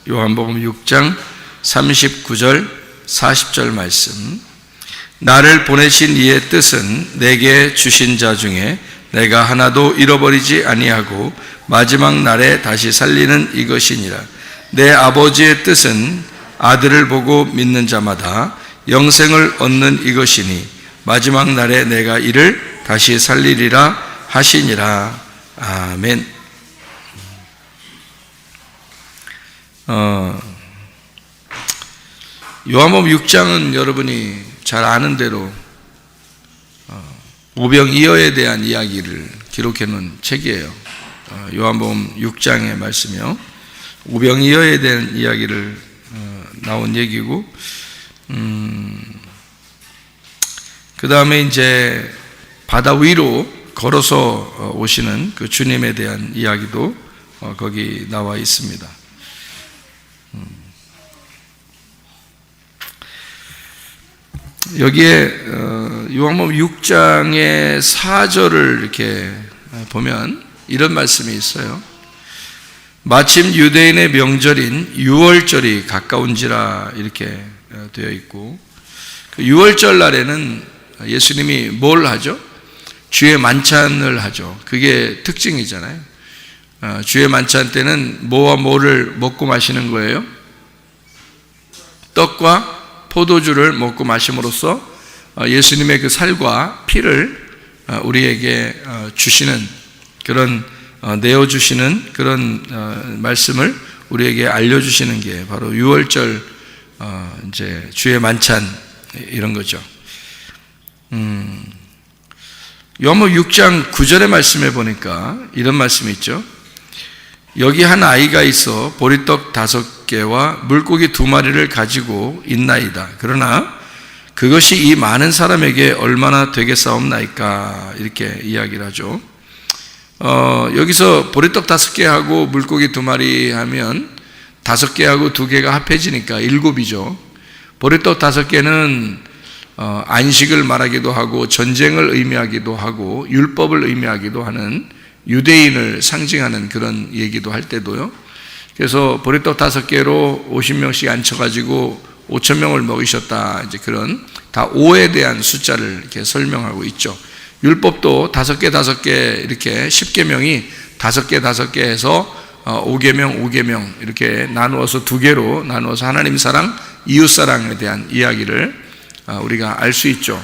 요한복음 6장 39절 40절 말씀. 나를 보내신 이의 뜻은 내게 주신 자 중에 내가 하나도 잃어버리지 아니하고 마지막 날에 다시 살리는 이것이니라. 내 아버지의 뜻은 아들을 보고 믿는 자마다 영생을 얻는 이것이니 마지막 날에 내가 이를 다시 살리리라 하시니라. 아멘. 요한복음 6장은 여러분이 잘 아는 대로 오병이어에 대한 이야기를 기록해 놓은 책이에요. 요한복음 6장의 말씀이요, 오병이어에 대한 이야기를 나온 얘기고, 그 다음에 이제 바다 위로 걸어서 오시는 그 주님에 대한 이야기도 거기 나와 있습니다. 여기에 요한복음 6장의 4절을 이렇게 보면 이런 말씀이 있어요. 마침 유대인의 명절인 유월절이 가까운지라 이렇게 되어 있고, 그 유월절 날에는 예수님이 뭘 하죠? 주의 만찬을 하죠. 그게 특징이잖아요. 주의 만찬 때는 뭐와 뭐를 먹고 마시는 거예요? 떡과 포도주를 먹고 마심으로써 예수님의 그 살과 피를 우리에게 주시는 그런, 내어주시는 그런 말씀을 우리에게 알려주시는 게 바로 유월절 이제 주의 만찬 이런 거죠. 요한복음 6장 9절의 말씀에 보니까 이런 말씀이 있죠. 여기 한 아이가 있어 보리떡 5개와 물고기 2마리를 가지고 있나이다. 그러나 그것이 이 많은 사람에게 얼마나 되겠사옵나이까 이렇게 이야기를 하죠. 여기서 보리떡 5개하고 물고기 2마리 하면 5개하고 2개가 합해지니까 7이죠. 보리떡 5개는 안식을 말하기도 하고 전쟁을 의미하기도 하고 율법을 의미하기도 하는 유대인을 상징하는 그런 얘기도 할 때도요. 그래서 보리떡 5개로 50명씩 앉혀가지고 5,000명을 먹이셨다. 이제 그런 다 5에 대한 숫자를 이렇게 설명하고 있죠. 율법도 5개 이렇게 10계명이 5개 해서 5계명 이렇게 나누어서 2개로 나누어서 하나님 사랑, 이웃 사랑에 대한 이야기를 우리가 알 수 있죠.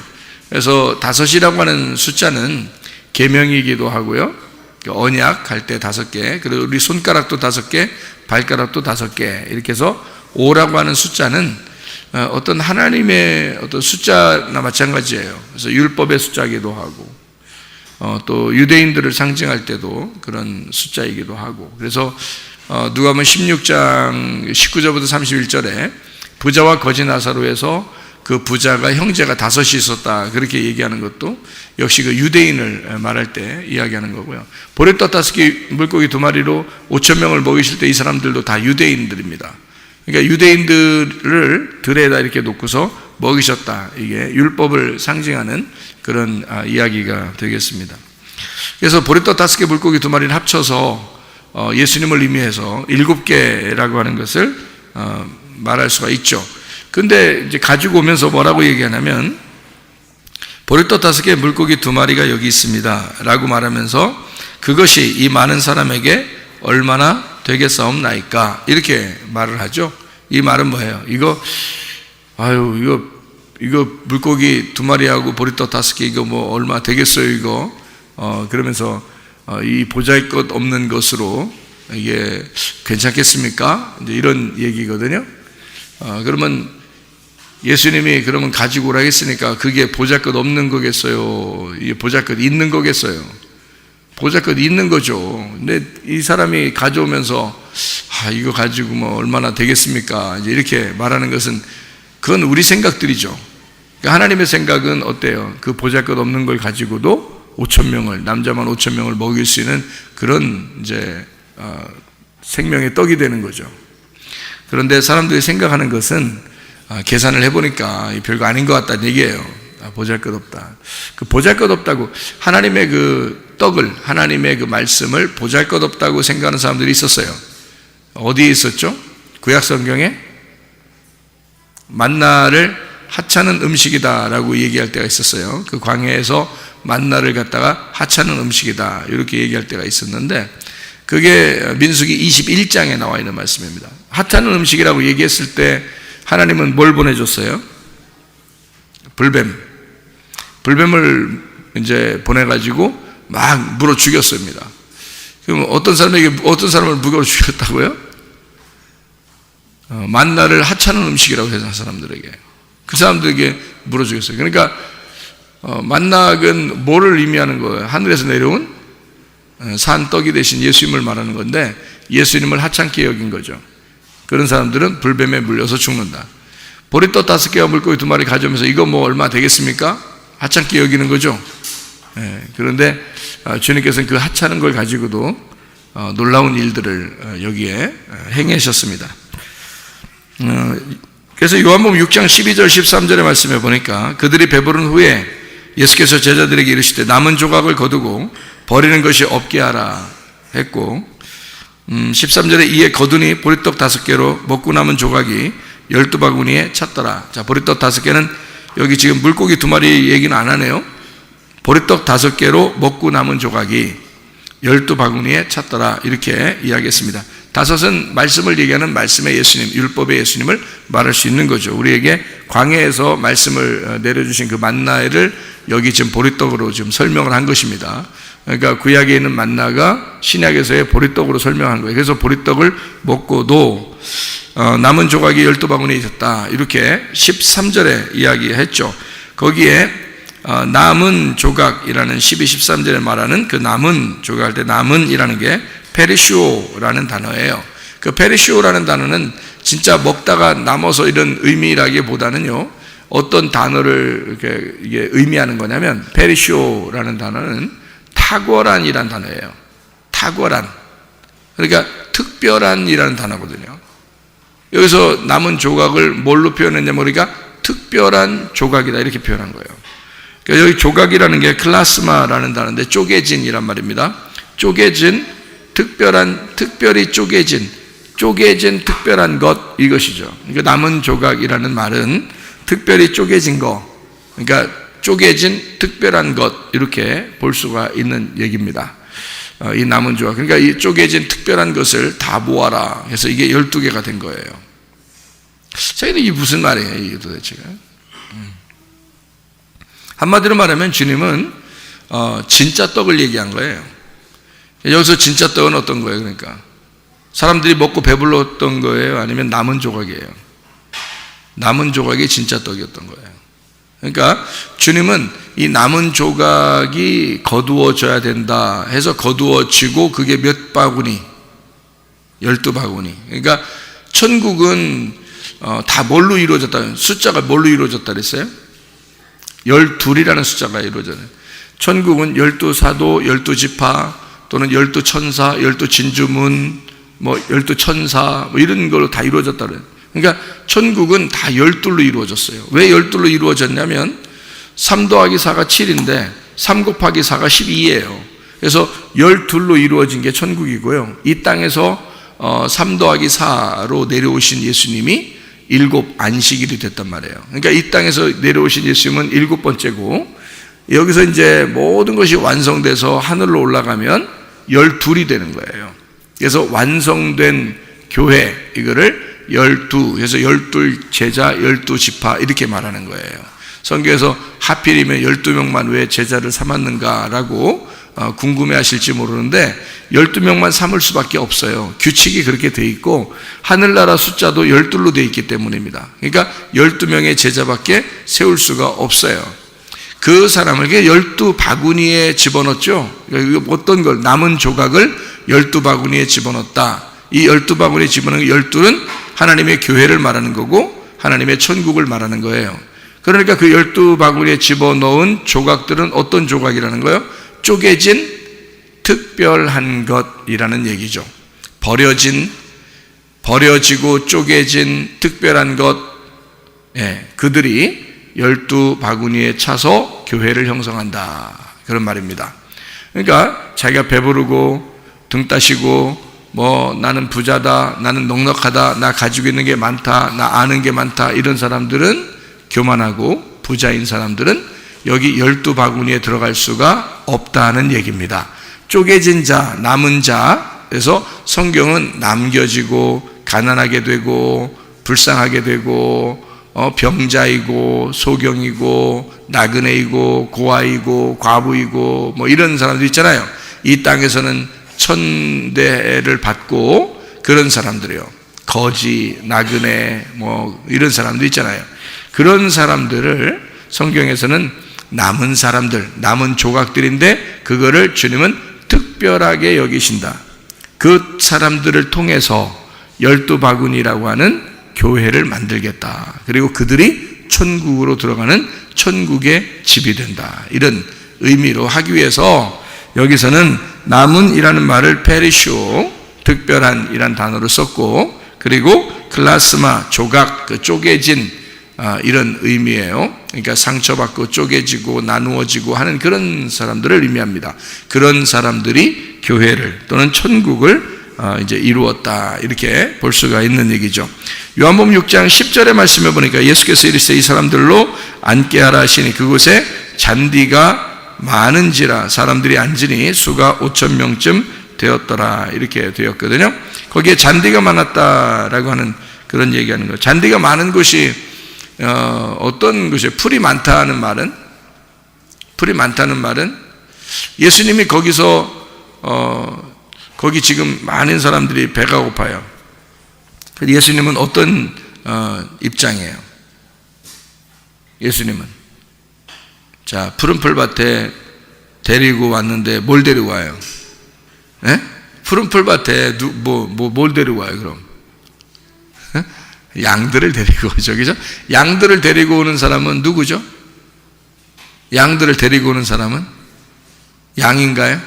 그래서 5이라고 하는 숫자는 계명이기도 하고요. 언약 할 때 5개, 그리고 우리 손가락도 5개, 발가락도 5개, 이렇게 해서 5라고 하는 숫자는 어떤 하나님의 어떤 숫자나 마찬가지예요. 그래서 율법의 숫자이기도 하고, 또 유대인들을 상징할 때도 그런 숫자이기도 하고, 그래서 누가복음 16장 19절부터 31절에 부자와 거지 나사로에서 그 부자가 형제가 5이 있었다 그렇게 얘기하는 것도 역시 그 유대인을 말할 때 이야기하는 거고요. 보리떡 5개 물고기 2마리로 5,000명을 먹이실 때 이 사람들도 다 유대인들입니다. 그러니까 유대인들을 들에다 이렇게 놓고서 먹이셨다, 이게 율법을 상징하는 그런 이야기가 되겠습니다. 그래서 보리떡 5개 물고기 2마리를 합쳐서 예수님을 의미해서 7개라고 하는 것을 말할 수가 있죠. 근데 이제 가지고 오면서 뭐라고 얘기하냐면 보리떡 5개 물고기 2마리가 여기 있습니다 라고 말하면서 그것이 이 많은 사람에게 얼마나 되겠사옵나이까 이렇게 말을 하죠. 이 말은 뭐예요? 이거 물고기 2마리하고 보리떡 5개 이거 뭐 얼마 되겠어요 이거? 그러면서 이 보잘것 없는 것으로 이게 괜찮겠습니까? 이제 이런 얘기거든요. 그러면 예수님이 그러면 가지고 오라 했으니까 그게 보잘것 없는 거겠어요? 이게 보잘것 있는 거겠어요? 보잘것 있는 거죠. 근데 이 사람이 가져오면서 이거 가지고 뭐 얼마나 되겠습니까? 이제 이렇게 말하는 것은 그건 우리 생각들이죠. 그러니까 하나님의 생각은 어때요? 그 보잘것 없는 걸 가지고도 5,000명을, 남자만 5,000명을 먹일 수 있는 그런 이제 생명의 떡이 되는 거죠. 그런데 사람들이 생각하는 것은 계산을 해보니까 별거 아닌 것 같다는 얘기예요. 보잘것없다. 그 보잘것없다고 하나님의 그 떡을, 하나님의 그 말씀을 보잘것없다고 생각하는 사람들이 있었어요. 어디에 있었죠? 구약 성경에 만나를 하찮은 음식이다라고 얘기할 때가 있었어요. 그 광야에서 만나를 갖다가 하찮은 음식이다 이렇게 얘기할 때가 있었는데, 그게 민수기 21장에 나와 있는 말씀입니다. 하찮은 음식이라고 얘기했을 때 하나님은 뭘 보내줬어요? 불뱀을 이제 보내가지고 막 물어 죽였습니다. 그럼 어떤 사람을 물어 죽였다고요? 만나를 하찮은 음식이라고 해서 사람들에게, 그 사람들에게 물어 죽였어요. 그러니까 만나는 뭐를 의미하는 거예요? 하늘에서 내려온 산 떡이 되신 예수님을 말하는 건데, 예수님을 하찮게 여긴 거죠. 그런 사람들은 불뱀에 물려서 죽는다. 보리떡 5개와 물고기 2마리 가져오면서 이거 뭐 얼마 되겠습니까? 하찮게 여기는 거죠. 그런데 주님께서는 그 하찮은 걸 가지고도 놀라운 일들을 여기에 행하셨습니다. 그래서 요한복음 6장 12절 13절의 말씀에 보니까, 그들이 배부른 후에 예수께서 제자들에게 이르시되 남은 조각을 거두고 버리는 것이 없게 하라 했고, 13절에 이에 거두니 보리떡 5개로 먹고 남은 조각이 12바구니에 찼더라. 자, 보리떡 5개는 여기 지금 물고기 2마리 얘기는 안 하네요. 보리떡 5개로 먹고 남은 조각이 12바구니에 찼더라 이렇게 이야기했습니다. 5은 말씀을 얘기하는 말씀의 예수님, 율법의 예수님을 말할 수 있는 거죠. 우리에게 광야에서 말씀을 내려주신 그 만나를 여기 지금 보리떡으로 지금 설명을 한 것입니다. 그러니까 구약에 있는 만나가 신약에서의 보리떡으로 설명한 거예요. 그래서 보리떡을 먹고도 남은 조각이 12바구니에 있었다 이렇게 13절에 이야기했죠. 거기에 남은 조각이라는 12, 13절에 말하는 그 남은 조각할 때 남은이라는 게 페리시오라는 단어예요. 그 페리시오라는 단어는 진짜 먹다가 남아서 이런 의미라기보다는요, 어떤 단어를 이게 의미하는 거냐면, 페리시오라는 단어는 탁월한이라는 단어예요. 탁월한. 그러니까 특별한이라는 단어거든요. 여기서 남은 조각을 뭘로 표현했냐면, 우리가 특별한 조각이다 이렇게 표현한 거예요. 그러니까 여기 조각이라는 게 클라스마라는 단어인데 쪼개진이란 말입니다. 쪼개진, 특별한, 특별히 쪼개진 특별한 것, 이것이죠. 그러니까 남은 조각이라는 말은 특별히 쪼개진 거, 그러니까 쪼개진 특별한 것 이렇게 볼 수가 있는 얘기입니다. 이 남은 조각, 그러니까 이 쪼개진 특별한 것을 다 모아라 해서 이게 12개가 된 거예요. 저희는 이게 무슨 말이에요 이게 도대체가? 한마디로 말하면 주님은 진짜 떡을 얘기한 거예요. 여기서 진짜 떡은 어떤 거예요? 그러니까 사람들이 먹고 배불렀던 거예요? 아니면 남은 조각이에요? 남은 조각이 진짜 떡이었던 거예요. 그러니까 주님은 이 남은 조각이 거두어져야 된다 해서 거두어지고, 그게 몇 바구니? 12바구니. 그러니까 천국은 다 뭘로 이루어졌다? 숫자가 뭘로 이루어졌다 그랬어요? 12이라는 숫자가 이루어져요. 천국은 12사도, 12지파, 또는 12천사, 12진주문, 12천사, 이런 걸로 다 이루어졌다 그래요. 그러니까 천국은 다 12로 이루어졌어요. 왜 12로 이루어졌냐면 3 더하기 4가 7인데 3 곱하기 4가 12예요. 그래서 12로 이루어진 게 천국이고요. 이 땅에서 3 더하기 4로 내려오신 예수님이 7 안식일이 됐단 말이에요. 그러니까 이 땅에서 내려오신 예수님은 7번째고, 여기서 이제 모든 것이 완성돼서 하늘로 올라가면 12이 되는 거예요. 그래서 완성된 교회, 이거를 12, 그래서 12 제자, 12지파 이렇게 말하는 거예요. 성경에서 하필이면 12명만 왜 제자를 삼았는가라고 궁금해 하실지 모르는데 12명만 삼을 수밖에 없어요. 규칙이 그렇게 돼 있고 하늘나라 숫자도 12로 돼 있기 때문입니다. 그러니까 12명의 제자밖에 세울 수가 없어요. 그 사람을 12바구니에 집어넣었죠. 어떤 걸, 남은 조각을 12바구니에 집어넣었다. 이 12바구니에 집어넣은 12는 하나님의 교회를 말하는 거고 하나님의 천국을 말하는 거예요. 그러니까 그 12바구니에 집어넣은 조각들은 어떤 조각이라는 거예요? 쪼개진 특별한 것이라는 얘기죠. 버려지고 쪼개진 특별한 것, 그들이 12바구니에 차서 교회를 형성한다, 그런 말입니다. 그러니까 자기가 배부르고 등 따시고 뭐 나는 부자다, 나는 넉넉하다, 나 가지고 있는 게 많다, 나 아는 게 많다, 이런 사람들은, 교만하고 부자인 사람들은 여기 12바구니에 들어갈 수가 없다는 얘기입니다. 쪼개진 자, 남은 자. 그래서 성경은 남겨지고 가난하게 되고 불쌍하게 되고 병자이고 소경이고 나그네이고 고아이고 과부이고 뭐 이런 사람들 있잖아요. 이 땅에서는 천대를 받고 그런 사람들이요. 거지, 나그네 뭐 이런 사람들 있잖아요. 그런 사람들을 성경에서는 남은 사람들, 남은 조각들인데 그거를 주님은 특별하게 여기신다. 그 사람들을 통해서 12바구니라고 하는 교회를 만들겠다. 그리고 그들이 천국으로 들어가는 천국의 집이 된다. 이런 의미로 하기 위해서 여기서는 남은이라는 말을 페리쇼, 특별한 이란 단어를 썼고, 그리고 클라스마, 조각, 그 쪼개진 이런 의미예요. 그러니까 상처받고 쪼개지고 나누어지고 하는 그런 사람들을 의미합니다. 그런 사람들이 교회를 또는 천국을 이제 이루었다, 이렇게 볼 수가 있는 얘기죠. 요한복음 6장 10절의 말씀에 보니까 예수께서 이르시되 이 사람들로 앉게 하라 하시니 그곳에 잔디가 많은지라 사람들이 앉으니 수가 5,000명쯤 되었더라, 이렇게 되었거든요. 거기에 잔디가 많았다라고 하는 그런 얘기하는 거예요. 잔디가 많은 곳이 어떤 곳이에요? 풀이 많다는 말은 예수님이 거기서 거기 지금 많은 사람들이 배가 고파요. 예수님은 어떤 입장이에요? 예수님은 자, 푸른 풀밭에 데리고 왔는데 뭘 데리고 와요? 예? 푸른 풀밭에 뭘 데리고 와요 그럼? 예? 양들을 데리고 오죠, 그죠? 양들을 데리고 오는 사람은 누구죠? 양들을 데리고 오는 사람은 양인가요?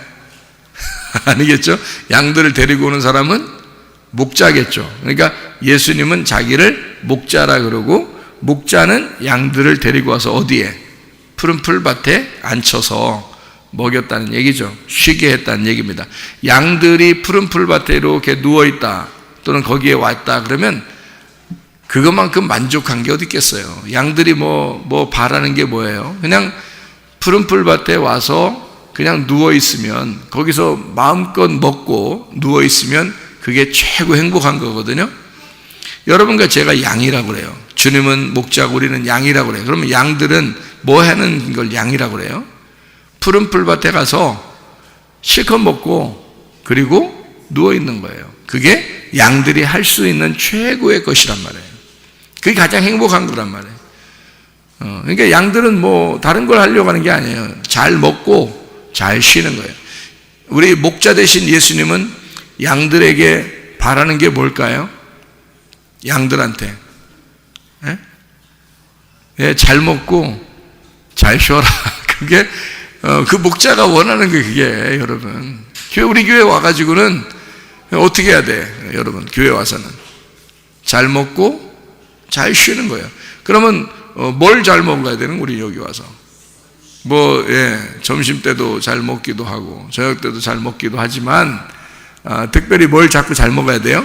아니겠죠? 양들을 데리고 오는 사람은 목자겠죠. 그러니까 예수님은 자기를 목자라 그러고, 목자는 양들을 데리고 와서 어디에? 푸른 풀밭에 앉혀서 먹였다는 얘기죠. 쉬게 했다는 얘기입니다. 양들이 푸른 풀밭에 이렇게 누워있다 또는 거기에 왔다 그러면 그것만큼 만족한 게 어디 있겠어요. 양들이 뭐 바라는 게 뭐예요? 그냥 푸른 풀밭에 와서 그냥 누워있으면, 거기서 마음껏 먹고 누워있으면 그게 최고 행복한 거거든요. 여러분과 제가 양이라고 그래요. 주님은 목자고 우리는 양이라고 그래요. 그러면 양들은 뭐 하는 걸 양이라고 그래요? 푸른 풀밭에 가서 실컷 먹고 그리고 누워있는 거예요. 그게 양들이 할 수 있는 최고의 것이란 말이에요. 그게 가장 행복한 거란 말이에요. 그러니까 양들은 뭐 다른 걸 하려고 하는 게 아니에요. 잘 먹고 잘 쉬는 거예요. 우리 목자 되신 예수님은 양들에게 바라는 게 뭘까요? 양들한테 잘 먹고 잘 쉬어라. 그게 그 목자가 원하는 게 그게 여러분. 우리 교회 와가지고는 어떻게 해야 돼? 여러분 교회 와서는 잘 먹고 잘 쉬는 거예요. 그러면 뭘 잘 먹어야 되는? 우리 여기 와서 점심 때도 잘 먹기도 하고 저녁 때도 잘 먹기도 하지만 특별히 뭘 자꾸 잘 먹어야 돼요?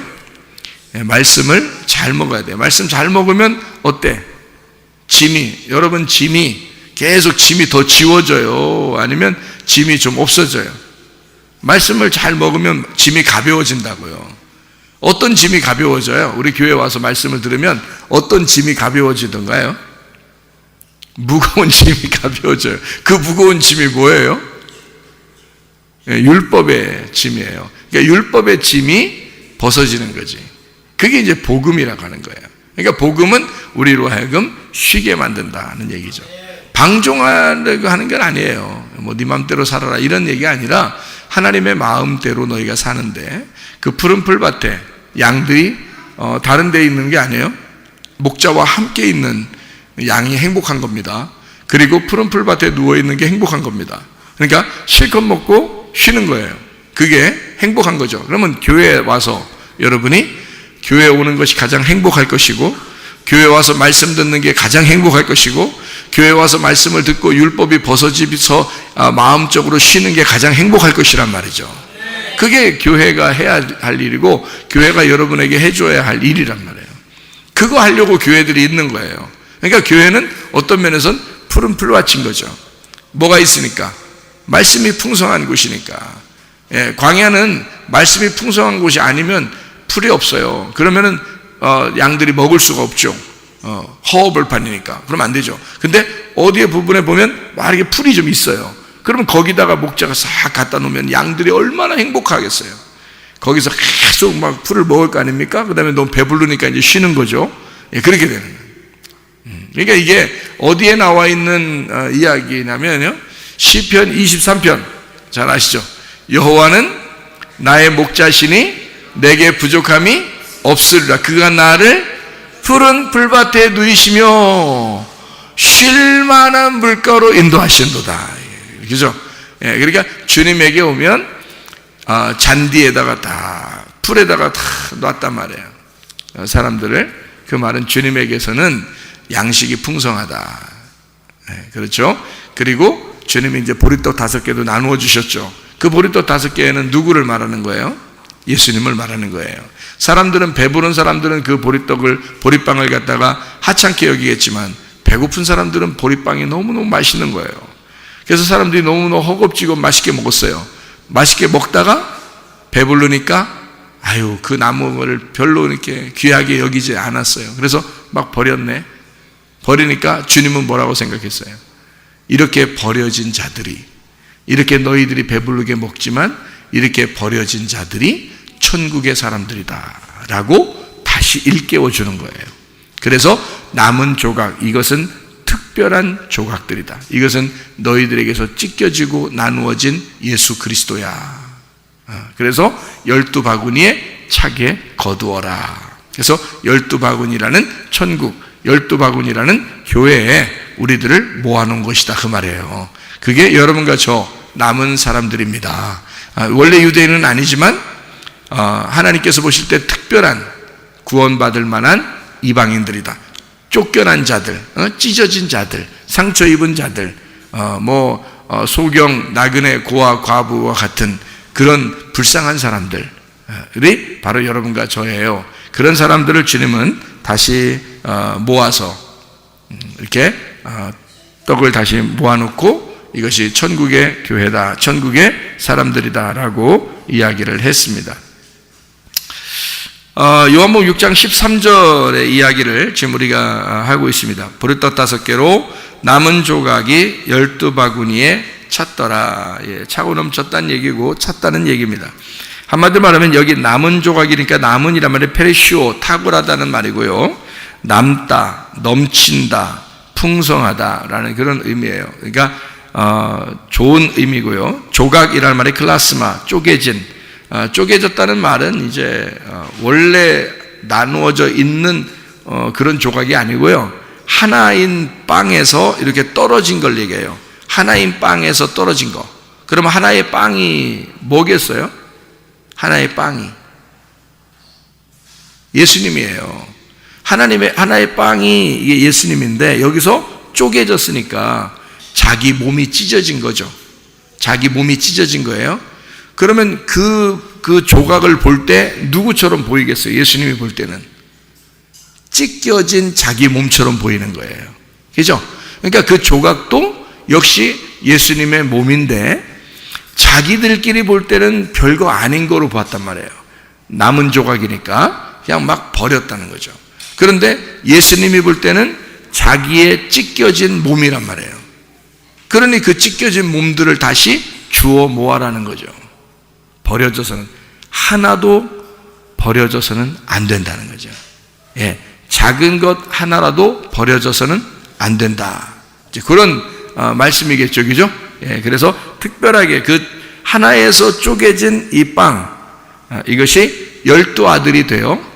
말씀을 잘 먹어야 돼요. 말씀 잘 먹으면 어때? 여러분 계속 짐이 더 지워져요? 아니면 짐이 좀 없어져요? 말씀을 잘 먹으면 짐이 가벼워진다고요. 어떤 짐이 가벼워져요? 우리 교회 와서 말씀을 들으면 어떤 짐이 가벼워지던가요? 무거운 짐이 가벼워져요. 그 무거운 짐이 뭐예요? 율법의 짐이에요. 그러니까 율법의 짐이 벗어지는 거지. 그게 이제 복음이라고 하는 거예요. 그러니까 복음은 우리로 하여금 쉬게 만든다는 얘기죠. 방종하려고 하는 건 아니에요. 네 맘대로 살아라 이런 얘기가 아니라 하나님의 마음대로 너희가 사는데, 그 푸른 풀밭에 양들이 다른 데 있는 게 아니에요. 목자와 함께 있는 양이 행복한 겁니다. 그리고 푸른 풀밭에 누워있는 게 행복한 겁니다. 그러니까 실컷 먹고 쉬는 거예요. 그게 행복한 거죠. 그러면 교회에 와서 여러분이 교회에 오는 것이 가장 행복할 것이고, 교회에 와서 말씀 듣는 게 가장 행복할 것이고, 교회에 와서 말씀을 듣고 율법이 벗어지면서 마음적으로 쉬는 게 가장 행복할 것이란 말이죠. 그게 교회가 해야 할 일이고 교회가 여러분에게 해줘야 할 일이란 말이에요. 그거 하려고 교회들이 있는 거예요. 그러니까 교회는 어떤 면에서는 푸른 풀밭인 거죠. 뭐가 있으니까? 말씀이 풍성한 곳이니까. 예, 광야는 말씀이 풍성한 곳이 아니면 풀이 없어요. 그러면은 양들이 먹을 수가 없죠. 허허벌판이니까. 그러면 안 되죠. 근데 어디에 부분에 보면 막 이렇게 풀이 좀 있어요. 그러면 거기다가 목자가 싹 갖다 놓으면 양들이 얼마나 행복하겠어요. 거기서 계속 막 풀을 먹을 거 아닙니까? 그 다음에 너무 배부르니까 이제 쉬는 거죠. 예, 그렇게 되는 거예요. 그러니까 이게 어디에 나와 있는 이야기냐면요, 시편 23편 잘 아시죠? 여호와는 나의 목자시니 내게 부족함이 없으리라. 그가 나를 푸른 풀밭에 누이시며 쉴만한 물가로 인도하신도다. 그죠? 예, 그러니까 주님에게 오면 잔디에다가 다 풀에다가 다 놨단 말이에요. 사람들을. 그 말은 주님에게서는 양식이 풍성하다. 예, 그렇죠? 그리고 주님이 이제 보리떡 5개도 나누어 주셨죠. 그 보리떡 5개는 누구를 말하는 거예요? 예수님을 말하는 거예요. 사람들은, 배부른 사람들은 그 보리빵을 갖다가 하찮게 여기겠지만 배고픈 사람들은 보리빵이 너무너무 맛있는 거예요. 그래서 사람들이 너무너무 허겁지겁 맛있게 먹었어요. 맛있게 먹다가 배부르니까 아유, 그 나무를 별로 이렇게 귀하게 여기지 않았어요. 그래서 막 버렸네. 버리니까 주님은 뭐라고 생각했어요? 이렇게 버려진 자들이, 이렇게 너희들이 배부르게 먹지만 이렇게 버려진 자들이 천국의 사람들이다 라고 다시 일깨워 주는 거예요. 그래서 남은 조각, 이것은 특별한 조각들이다. 이것은 너희들에게서 찢겨지고 나누어진 예수 그리스도야. 그래서 12바구니에 차게 거두어라. 그래서 12바구니라는 천국, 12바구니라는 교회에 우리들을 모아놓은 것이다, 그 말이에요. 그게 여러분과 저 남은 사람들입니다. 원래 유대인은 아니지만 하나님께서 보실 때 특별한 구원받을 만한 이방인들이다. 쫓겨난 자들, 찢어진 자들, 상처 입은 자들, 소경, 나그네, 고아, 과부와 같은 그런 불쌍한 사람들이 바로 여러분과 저예요. 그런 사람들을 주님은 다시 모아서 이렇게 떡을 다시 모아놓고 이것이 천국의 교회다, 천국의 사람들이다 라고 이야기를 했습니다. 요한복음 6장 13절의 이야기를 지금 우리가 하고 있습니다. 보리떡 5개로 남은 조각이 12바구니에 찼더라. 예, 차고 넘쳤다는 얘기고 찼다는 얘기입니다. 한마디로 말하면 여기 남은 조각이니까 남은이란 말이 페리시오, 탁월하다는 말이고요. 남다, 넘친다, 풍성하다라는 그런 의미예요. 그러니까 좋은 의미고요. 조각이라는 말이 클라스마, 쪼개진, 쪼개졌다는 말은 이제 원래 나누어져 있는 그런 조각이 아니고요. 하나인 빵에서 이렇게 떨어진 걸 얘기해요. 하나인 빵에서 떨어진 거. 그러면 하나의 빵이 뭐겠어요? 하나의 빵이 예수님이에요. 하나의 빵이 이게 예수님인데 여기서 쪼개졌으니까 자기 몸이 찢어진 거죠. 자기 몸이 찢어진 거예요. 그러면 그 조각을 볼 때 누구처럼 보이겠어요? 예수님이 볼 때는 찢겨진 자기 몸처럼 보이는 거예요. 그죠? 그러니까 그 조각도 역시 예수님의 몸인데 자기들끼리 볼 때는 별거 아닌 거로 봤단 말이에요. 남은 조각이니까 그냥 막 버렸다는 거죠. 그런데 예수님이 볼 때는 자기의 찢겨진 몸이란 말이에요. 그러니 그 찢겨진 몸들을 다시 주워 모아라는 거죠. 버려져서는, 하나도 버려져서는 안 된다는 거죠. 예, 작은 것 하나라도 버려져서는 안 된다. 이제 그런 말씀이겠죠, 그죠? 예, 그래서 특별하게 그 하나에서 쪼개진 이 빵, 이것이 12아들이 되어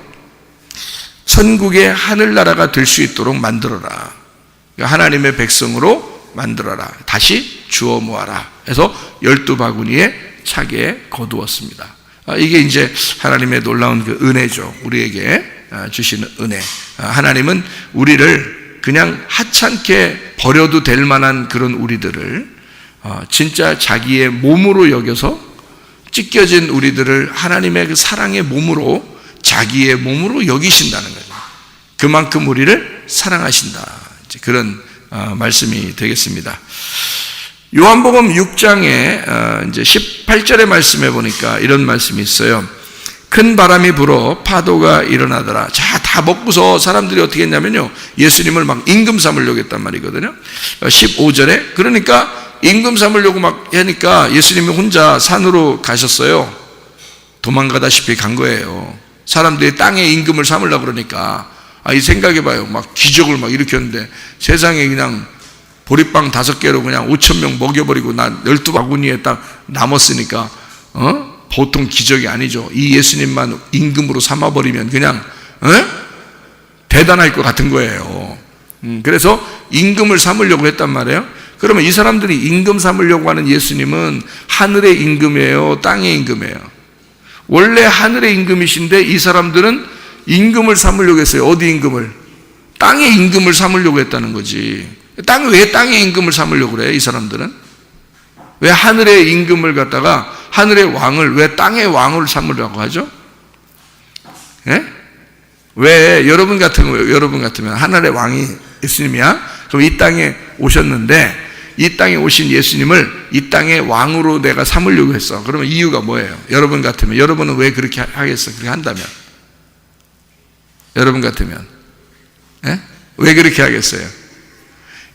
천국의 하늘나라가 될 수 있도록 만들어라. 하나님의 백성으로 만들어라. 다시 주워 모아라. 해서 12바구니에 차게 거두었습니다. 이게 이제 하나님의 놀라운 그 은혜죠. 우리에게 주시는 은혜. 하나님은 우리를 그냥 하찮게 버려도 될 만한 그런 우리들을 진짜 자기의 몸으로 여겨서 찢겨진 우리들을 하나님의 그 사랑의 몸으로, 자기의 몸으로 여기신다는 거예요. 그만큼 우리를 사랑하신다. 그런 말씀이 되겠습니다. 요한복음 6장에 이제 18절의 말씀에 보니까 이런 말씀이 있어요. 큰 바람이 불어 파도가 일어나더라. 자, 다 먹고서 사람들이 어떻게 했냐면요, 예수님을 막 임금 삼으려고 했단 말이거든요. 15절에 그러니까 임금 삼으려고 막 하니까 예수님이 혼자 산으로 가셨어요. 도망가다시피 간 거예요. 사람들이 땅에 임금을 삼으려고 그러니까. 이 생각해봐요. 막 기적을 막 일으켰는데 세상에 그냥 보리빵 5개로 그냥 5,000명 먹여버리고 나 12바구니에 딱 남았으니까 보통 기적이 아니죠. 이 예수님만 임금으로 삼아버리면 그냥 대단할 것 같은 거예요. 그래서 임금을 삼으려고 했단 말이에요. 그러면 이 사람들이 임금 삼으려고 하는 예수님은 하늘의 임금이에요, 땅의 임금이에요? 원래 하늘의 임금이신데 이 사람들은 임금을 삼으려고 했어요. 어디 임금을? 땅의 임금을 삼으려고 했다는 거지. 왜 땅의 임금을 삼으려고 그래요, 이 사람들은? 왜 하늘의 임금을 갖다가 하늘의 왕을 왜 땅의 왕을 삼으려고 하죠? 예? 왜 여러분 같으면 하늘의 왕이 예수님이야? 그럼 이 땅에 오셨는데 이 땅에 오신 예수님을 이 땅의 왕으로 내가 삼으려고 했어. 그러면 이유가 뭐예요? 여러분 같으면, 여러분은 왜 그렇게 하겠어? 그렇게 한다면? 여러분 같으면 예? 왜 그렇게 하겠어요?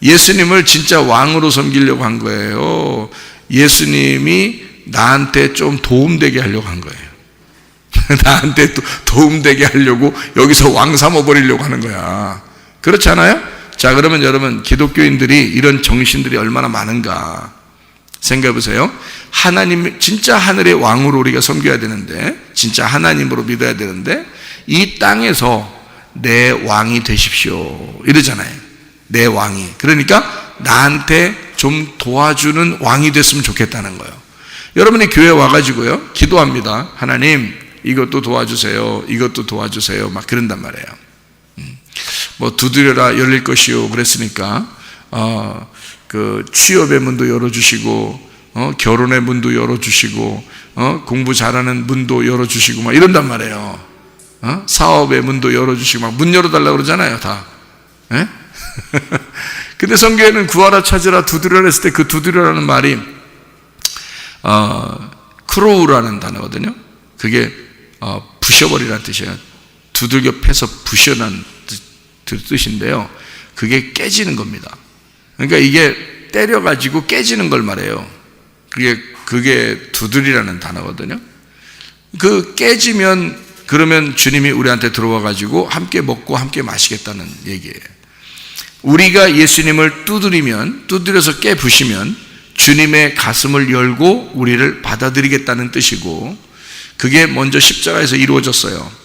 예수님을 진짜 왕으로 섬기려고 한 거예요? 예수님이 나한테 좀 도움되게 하려고 한 거예요? 나한테 도움되게 하려고 여기서 왕 삼아버리려고 하는 거야. 그렇지 않아요? 자, 그러면 여러분, 기독교인들이 이런 정신들이 얼마나 많은가 생각해 보세요. 하나님, 진짜 하늘의 왕으로 우리가 섬겨야 되는데, 진짜 하나님으로 믿어야 되는데, 이 땅에서 내 왕이 되십시오 이러잖아요. 내 왕이. 그러니까 나한테 좀 도와주는 왕이 됐으면 좋겠다는 거예요. 여러분이 교회 와가지고요, 기도합니다. 하나님, 이것도 도와주세요, 이것도 도와주세요, 막 그런단 말이에요. 뭐 두드려라 열릴 것이요 그랬으니까 그 취업의 문도 열어주시고 결혼의 문도 열어주시고 공부 잘하는 문도 열어주시고 막 이런단 말이에요. 사업의 문도 열어주시고 막 문 열어달라고 그러잖아요, 다. 예? 근데 성경에는 구하라 찾으라 두드려라 했을 때 그 두드려라는 말이 크로우라는 단어거든요. 그게 부셔버리라는 뜻이에요. 두들겨 패서 부셔라는 뜻인데요. 그게 깨지는 겁니다. 그러니까 이게 때려가지고 깨지는 걸 말해요. 그게 두드리라는 단어거든요. 그 깨지면 그러면 주님이 우리한테 들어와가지고 함께 먹고 함께 마시겠다는 얘기예요. 우리가 예수님을 두드려서 깨부시면 주님의 가슴을 열고 우리를 받아들이겠다는 뜻이고, 그게 먼저 십자가에서 이루어졌어요.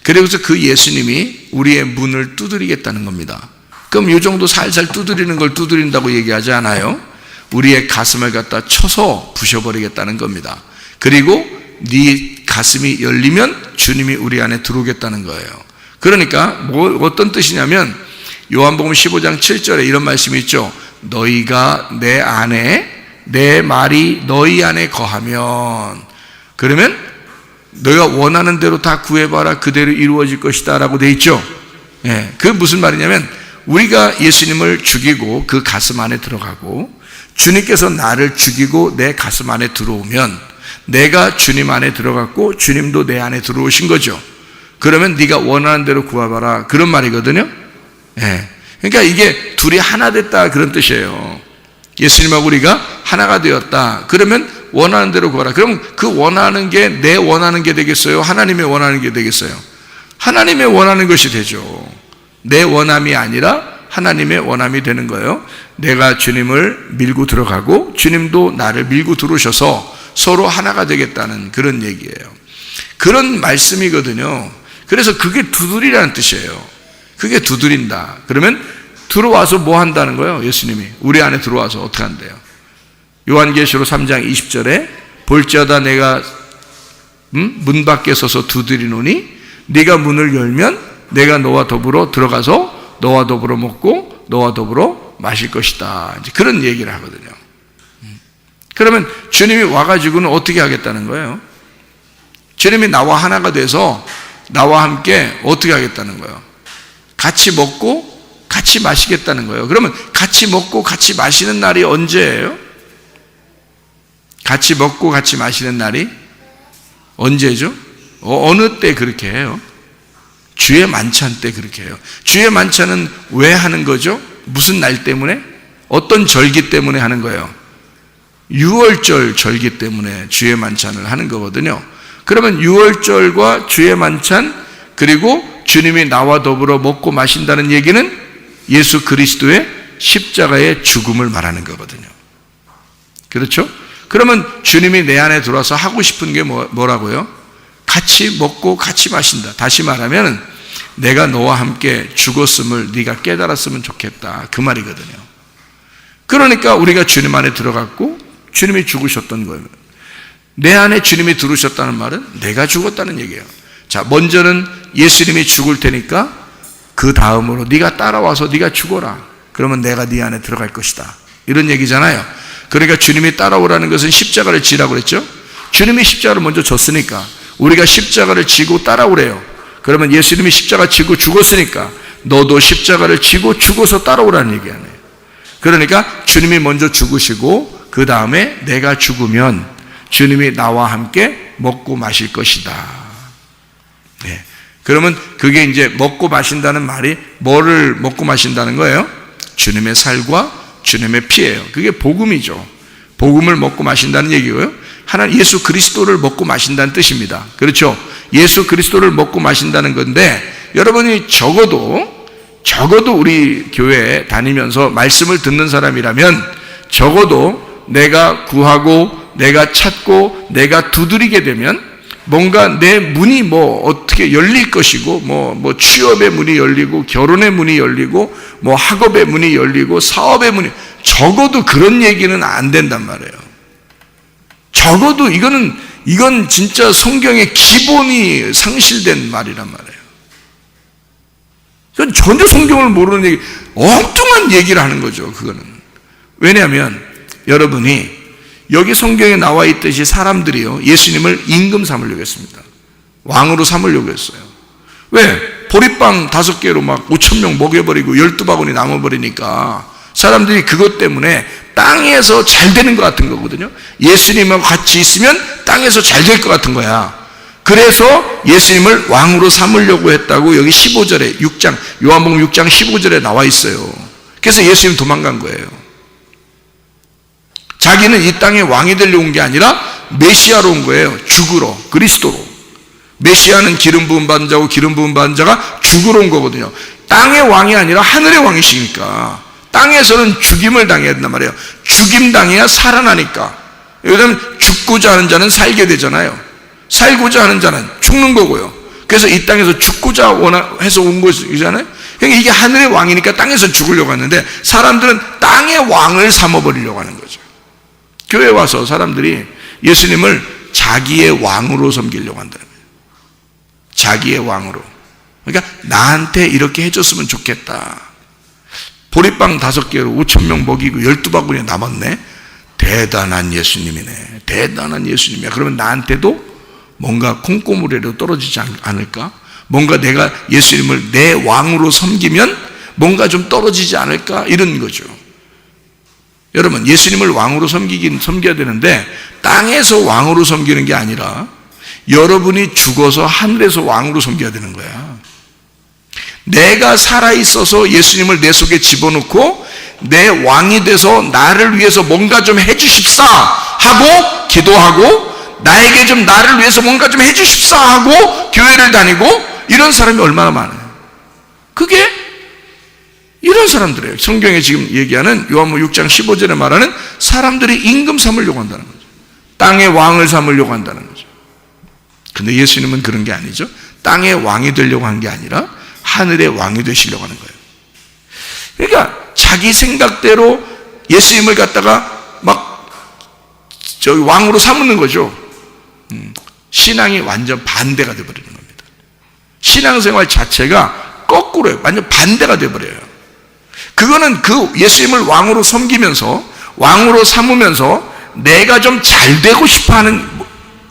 그래서 그 예수님이 우리의 문을 두드리겠다는 겁니다. 그럼 이 정도 살살 두드리는 걸 두드린다고 얘기하지 않아요? 우리의 가슴을 갖다 쳐서 부셔버리겠다는 겁니다. 그리고 네 가슴이 열리면 주님이 우리 안에 들어오겠다는 거예요. 그러니까 어떤 뜻이냐면 요한복음 15장 7절에 이런 말씀이 있죠. 너희가 내 안에, 내 말이 너희 안에 거하면, 그러면 너희가 원하는 대로 다 구해봐라, 그대로 이루어질 것이다 라고 돼 있죠. 예, 그게 무슨 말이냐면 우리가 예수님을 죽이고 그 가슴 안에 들어가고 주님께서 나를 죽이고 내 가슴 안에 들어오면 내가 주님 안에 들어갔고 주님도 내 안에 들어오신 거죠. 그러면 네가 원하는 대로 구해봐라, 그런 말이거든요. 예, 그러니까 이게 둘이 하나 됐다 그런 뜻이에요. 예수님하고 우리가 하나가 되었다. 그러면 원하는 대로 구하라. 그럼 그 원하는 게 내 원하는 게 되겠어요? 하나님의 원하는 게 되겠어요? 하나님의 원하는 것이 되죠. 내 원함이 아니라 하나님의 원함이 되는 거예요. 내가 주님을 밀고 들어가고 주님도 나를 밀고 들어오셔서 서로 하나가 되겠다는 그런 얘기예요. 그런 말씀이거든요. 그래서 그게 두드리라는 뜻이에요. 그게 두드린다. 그러면 들어와서 뭐 한다는 거예요? 예수님이 우리 안에 들어와서 어떻게 한대요? 요한계시록 3장 20절에 볼지어다 내가 문 밖에 서서 두드리노니 네가 문을 열면 내가 너와 더불어 들어가서 너와 더불어 먹고 너와 더불어 마실 것이다. 이제 그런 얘기를 하거든요. 그러면 주님이 와가지고는 어떻게 하겠다는 거예요? 주님이 나와 하나가 돼서 나와 함께 어떻게 하겠다는 거예요? 같이 먹고 같이 마시겠다는 거예요. 그러면 같이 먹고 같이 마시는 날이 언제예요? 같이 먹고 같이 마시는 날이 언제죠? 어느 때 그렇게 해요? 주의 만찬 때 그렇게 해요. 주의 만찬은 왜 하는 거죠? 무슨 날 때문에? 어떤 절기 때문에 하는 거예요? 유월절 절기 때문에 주의 만찬을 하는 거거든요. 그러면 유월절과 주의 만찬, 그리고 주님이 나와 더불어 먹고 마신다는 얘기는 예수 그리스도의 십자가의 죽음을 말하는 거거든요. 그렇죠? 그러면 주님이 내 안에 들어와서 하고 싶은 게 뭐라고요? 같이 먹고 같이 마신다. 다시 말하면 내가 너와 함께 죽었음을 네가 깨달았으면 좋겠다, 그 말이거든요. 그러니까 우리가 주님 안에 들어갔고 주님이 죽으셨던 거예요. 내 안에 주님이 들어오셨다는 말은 내가 죽었다는 얘기예요. 자, 먼저는 예수님이 죽을 테니까 그 다음으로 네가 따라와서 네가 죽어라. 그러면 내가 네 안에 들어갈 것이다, 이런 얘기잖아요. 그러니까 주님이 따라오라는 것은 십자가를 지라고 그랬죠. 주님이 십자가를 먼저 졌으니까 우리가 십자가를 지고 따라오래요. 그러면 예수님이 십자가 지고 죽었으니까 너도 십자가를 지고 죽어서 따라오라는 얘기하네요. 그러니까 주님이 먼저 죽으시고 그 다음에 내가 죽으면 주님이 나와 함께 먹고 마실 것이다. 네. 그러면 그게 이제 먹고 마신다는 말이 뭐를 먹고 마신다는 거예요? 주님의 살과 주님의 피예요. 그게 복음이죠. 복음을 먹고 마신다는 얘기고요. 하나님 예수 그리스도를 먹고 마신다는 뜻입니다. 그렇죠? 예수 그리스도를 먹고 마신다는 건데, 여러분이 적어도 우리 교회에 다니면서 말씀을 듣는 사람이라면 적어도 내가 구하고 내가 찾고 내가 두드리게 되면 뭔가 내 문이 어떻게 열릴 것이고, 취업의 문이 열리고, 결혼의 문이 열리고, 학업의 문이 열리고, 사업의 문이, 적어도 그런 얘기는 안 된단 말이에요. 적어도 이건 진짜 성경의 기본이 상실된 말이란 말이에요. 전혀 성경을 모르는 얘기, 엉뚱한 얘기를 하는 거죠, 그거는. 왜냐하면 여러분이 여기 성경에 나와 있듯이 사람들이요, 예수님을 임금 삼으려고 했습니다. 왕으로 삼으려고 했어요. 왜? 보리빵 5개로 막 5,000명 먹여버리고 12바구니 남아버리니까 사람들이 그것 때문에 땅에서 잘 되는 것 같은 거거든요. 예수님하고 같이 있으면 땅에서 잘 될 것 같은 거야. 그래서 예수님을 왕으로 삼으려고 했다고 여기 15절에 요한복음 6장 15절에 나와 있어요. 그래서 예수님 도망간 거예요. 자기는 이 땅에 왕이 되려고 온 게 아니라 메시아로 온 거예요. 죽으러, 그리스도로. 메시아는 기름 부음 받은 자고 기름 부음 받은 자가 죽으러 온 거거든요. 땅의 왕이 아니라 하늘의 왕이시니까 땅에서는 죽임을 당해야 된단 말이에요. 죽임 당해야 살아나니까. 왜냐하면 죽고자 하는 자는 살게 되잖아요. 살고자 하는 자는 죽는 거고요. 그래서 이 땅에서 죽고자 해서 온 것이잖아요. 그러니까 이게 하늘의 왕이니까 땅에서 죽으려고 하는데 사람들은 땅의 왕을 삼아버리려고 하는 거죠. 교회 와서 사람들이 예수님을 자기의 왕으로 섬기려고 한다는 거예요. 자기의 왕으로. 그러니까 나한테 이렇게 해줬으면 좋겠다. 보리빵 5개로 5,000명 먹이고 12바구니 남았네. 대단한 예수님이네. 대단한 예수님이야. 그러면 나한테도 뭔가 콩고물에도 떨어지지 않을까? 뭔가 내가 예수님을 내 왕으로 섬기면 뭔가 좀 떨어지지 않을까? 이런 거죠. 여러분, 예수님을 왕으로 섬겨야 되는데 땅에서 왕으로 섬기는 게 아니라 여러분이 죽어서 하늘에서 왕으로 섬겨야 되는 거야. 내가 살아있어서 예수님을 내 속에 집어넣고 내 왕이 돼서 나를 위해서 뭔가 좀 해주십사 하고 기도하고, 나에게 좀 나를 위해서 뭔가 좀 해주십사 하고 교회를 다니고, 이런 사람이 얼마나 많아요. 그게 이런 사람들이에요. 성경에 지금 얘기하는 요한복음 6장 15절에 말하는 사람들이 임금 삼으려고 한다는 거죠. 땅의 왕을 삼으려고 한다는 거죠. 근데 예수님은 그런 게 아니죠. 땅의 왕이 되려고 한 게 아니라 하늘의 왕이 되시려고 하는 거예요. 그러니까 자기 생각대로 예수님을 갖다가 왕으로 삼는 거죠. 신앙이 완전 반대가 되어버리는 겁니다. 신앙생활 자체가 거꾸로요. 완전 반대가 되어버려요. 그거는 그 예수님을 왕으로 섬기면서, 왕으로 삼으면서 내가 좀 잘 되고 싶어 하는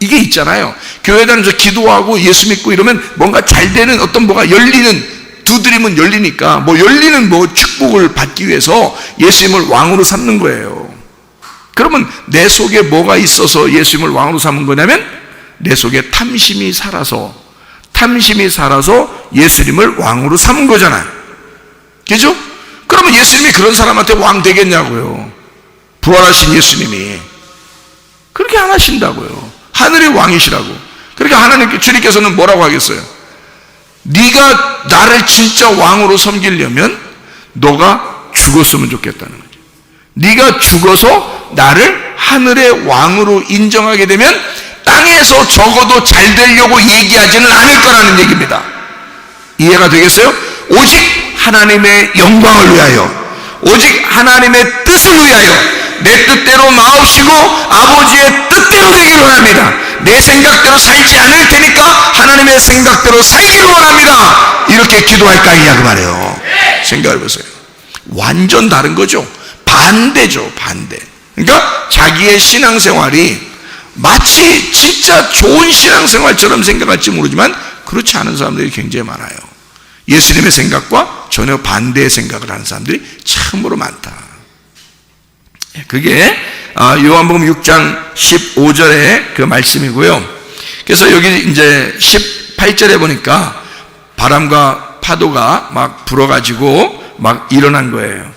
이게 있잖아요. 교회 다니면서 기도하고 예수 믿고 이러면 뭔가 잘 되는 어떤 뭐가 열리는, 두드리면 열리니까 열리는 축복을 받기 위해서 예수님을 왕으로 삼는 거예요. 그러면 내 속에 뭐가 있어서 예수님을 왕으로 삼은 거냐면 내 속에 탐심이 살아서 예수님을 왕으로 삼은 거잖아요. 그죠? 그러면 예수님이 그런 사람한테 왕 되겠냐고요. 부활하신 예수님이 그렇게 안 하신다고요. 하늘의 왕이시라고. 그러니까 주님께서는 뭐라고 하겠어요? 네가 나를 진짜 왕으로 섬기려면 너가 죽었으면 좋겠다는 거죠. 네가 죽어서 나를 하늘의 왕으로 인정하게 되면 땅에서 적어도 잘 되려고 얘기하지는 않을 거라는 얘기입니다. 이해가 되겠어요? 오직 하나님의 영광을 위하여, 오직 하나님의 뜻을 위하여 내 뜻대로 마옵시고 아버지의 뜻대로 되기를 원합니다. 내 생각대로 살지 않을 테니까 하나님의 생각대로 살기를 원합니다. 이렇게 기도할까 이야 그 말이에요. 생각해보세요. 완전 다른 거죠. 반대죠. 반대. 그러니까 자기의 신앙생활이 마치 진짜 좋은 신앙생활처럼 생각할지 모르지만 그렇지 않은 사람들이 굉장히 많아요. 예수님의 생각과 전혀 반대의 생각을 하는 사람들이 참으로 많다. 그게 요한복음 6장 15절의 그 말씀이고요. 그래서 여기 이제 18절에 보니까 바람과 파도가 막 불어가지고 막 일어난 거예요.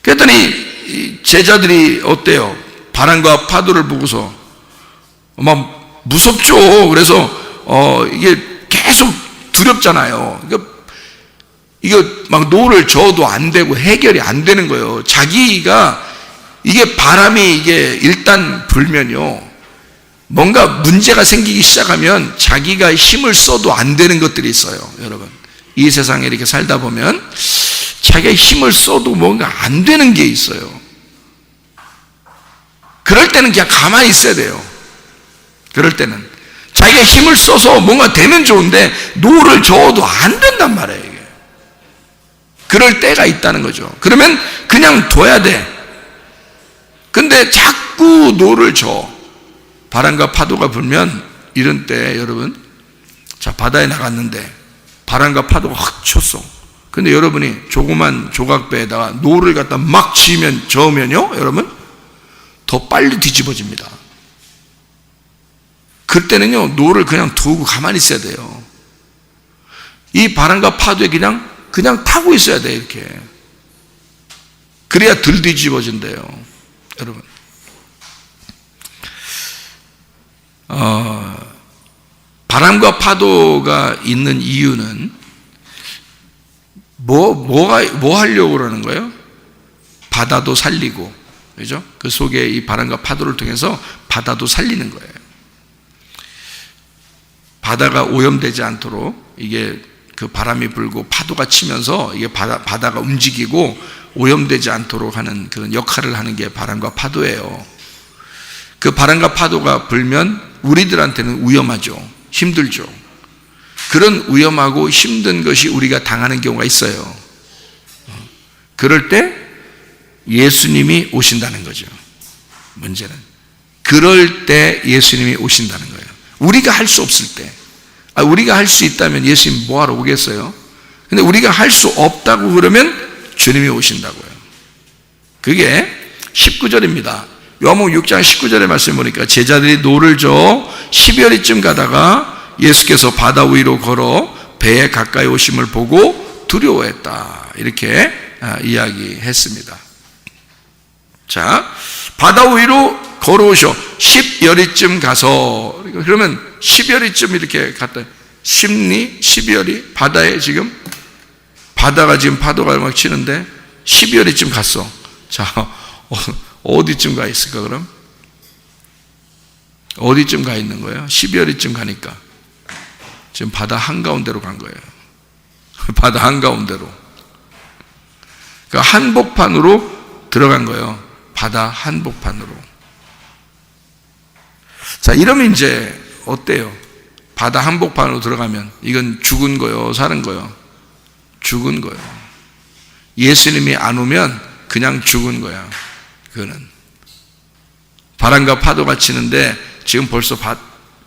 그랬더니 제자들이 어때요? 바람과 파도를 보고서 막 무섭죠. 그래서 이게 계속 두렵잖아요. 이거 막 노를 저어도 안 되고 해결이 안 되는 거예요. 자기가 이게 바람이 이게 일단 불면요, 뭔가 문제가 생기기 시작하면 자기가 힘을 써도 안 되는 것들이 있어요. 여러분, 이 세상에 이렇게 살다 보면 자기가 힘을 써도 뭔가 안 되는 게 있어요. 그럴 때는 그냥 가만히 있어야 돼요. 그럴 때는 자기가 힘을 써서 뭔가 되면 좋은데 노를 저어도 안 된단 말이에요. 이게. 그럴 때가 있다는 거죠. 그러면 그냥 둬야 돼. 근데 자꾸 노를 줘. 바람과 파도가 불면 이런 때 여러분, 자, 바다에 나갔는데 바람과 파도가 확 쳤어. 근데 여러분이 조그만 조각배에다가 노를 갖다 막 저으면요, 여러분, 더 빨리 뒤집어집니다. 그때는요, 노를 그냥 두고 가만히 있어야 돼요. 이 바람과 파도에 그냥 타고 있어야 돼, 이렇게. 그래야 덜 뒤집어진대요, 여러분. 바람과 파도가 있는 이유는 뭐 하려고 그러는 거예요? 바다도 살리고, 그죠? 그 속에 이 바람과 파도를 통해서 바다도 살리는 거예요. 바다가 오염되지 않도록 이게 그 바람이 불고 파도가 치면서 이게 바다가 움직이고 오염되지 않도록 하는 그런 역할을 하는 게 바람과 파도예요. 그 바람과 파도가 불면 우리들한테는 위험하죠. 힘들죠. 그런 위험하고 힘든 것이 우리가 당하는 경우가 있어요. 그럴 때 예수님이 오신다는 거죠. 문제는 그럴 때 예수님이 오신다는 거예요. 우리가 할 수 없을 때. 우리가 할 수 있다면 예수님 뭐하러 오겠어요? 근데 우리가 할 수 없다고 그러면 주님이 오신다고요. 그게 19절입니다. 요한복음 6장 19절의 말씀 보니까 제자들이 노를 저어 12월이쯤 가다가 예수께서 바다 위로 걸어 배에 가까이 오심을 보고 두려워했다. 이렇게 이야기했습니다. 자, 바다 위로 걸어오셔 10여리쯤 가서, 그러면 10여리쯤 이렇게 갔다. 10리, 12여리, 바다에 지금 바다가 지금 파도가 막 치는데 12여리쯤 갔어. 자, 어디쯤 가 있을까 그럼? 어디쯤 가 있는 거예요? 12여리쯤 가니까 지금 바다 한가운데로 간 거예요. 바다 한가운데로. 그러니까 한복판으로 들어간 거예요. 바다 한복판으로. 자, 이러면 이제 어때요? 바다 한복판으로 들어가면 이건 죽은 거요, 사는 거요? 죽은 거예요. 예수님이 안 오면 그냥 죽은 거야. 그거는 바람과 파도가 치는데 지금 벌써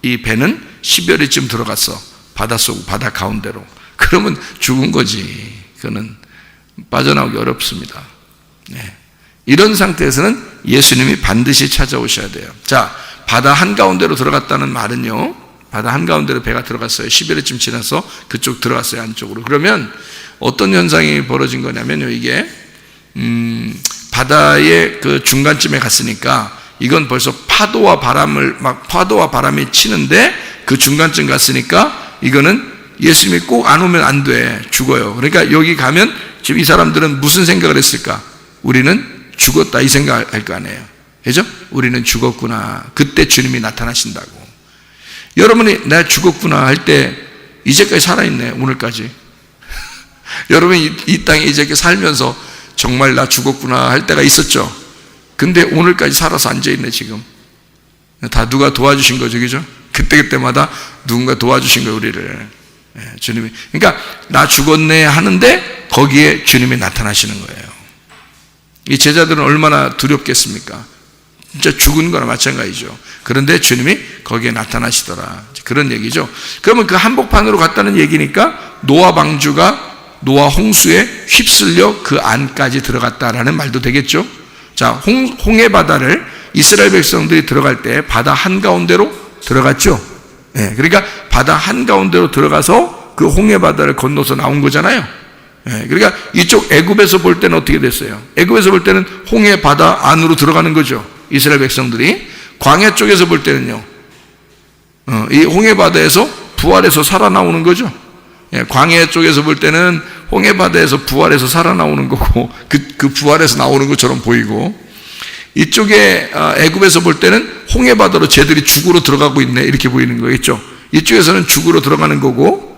이 배는 10여리쯤 들어갔어. 바닷속, 바다 가운데로. 그러면 죽은 거지. 그거는 빠져나오기 어렵습니다. 네. 이런 상태에서는 예수님이 반드시 찾아오셔야 돼요. 자, 바다 한가운데로 들어갔다는 말은요, 바다 한가운데로 배가 들어갔어요. 10여리쯤 지나서 그쪽 들어갔어요, 안쪽으로. 그러면 어떤 현상이 벌어진 거냐면요, 이게 바다의 그 중간쯤에 갔으니까 이건 벌써 파도와 바람이 치는데 그 중간쯤 갔으니까 이거는 예수님이 꼭 안 오면 안 돼. 죽어요. 그러니까 여기 가면 지금 이 사람들은 무슨 생각을 했을까? 우리는 죽었다, 이 생각할 거 아니에요. 그죠? 우리는 죽었구나. 그때 주님이 나타나신다고. 여러분이 내가 죽었구나 할 때 이제까지 살아있네, 오늘까지. 여러분이 이 땅에 이제까지 살면서 정말 나 죽었구나 할 때가 있었죠. 근데 오늘까지 살아서 앉아있네, 지금. 다 누가 도와주신 거죠, 그죠? 그때마다 누군가 도와주신 거예요, 우리를. 주님이. 그러니까 나 죽었네 하는데 거기에 주님이 나타나시는 거예요. 이 제자들은 얼마나 두렵겠습니까? 진짜 죽은 거나 마찬가지죠. 그런데 주님이 거기에 나타나시더라. 그런 얘기죠. 그러면 그 한복판으로 갔다는 얘기니까 노아 방주가 노아 홍수에 휩쓸려 그 안까지 들어갔다라는 말도 되겠죠. 자, 홍해 바다를 이스라엘 백성들이 들어갈 때 바다 한가운데로 들어갔죠. 네, 그러니까 바다 한가운데로 들어가서 그 홍해 바다를 건너서 나온 거잖아요. 네, 그러니까 이쪽 애굽에서 볼 때는 어떻게 됐어요? 애굽에서 볼 때는 홍해 바다 안으로 들어가는 거죠. 이스라엘 백성들이. 광야 쪽에서 볼 때는요, 이 홍해 바다에서 부활해서 살아나오는 거죠. 예, 광야 쪽에서 볼 때는 홍해 바다에서 부활해서 살아나오는 거고, 그 부활해서 나오는 것처럼 보이고, 이쪽에 애굽에서 볼 때는 홍해 바다로 쟤들이 죽으로 들어가고 있네, 이렇게 보이는 거겠죠. 이쪽에서는 죽으로 들어가는 거고,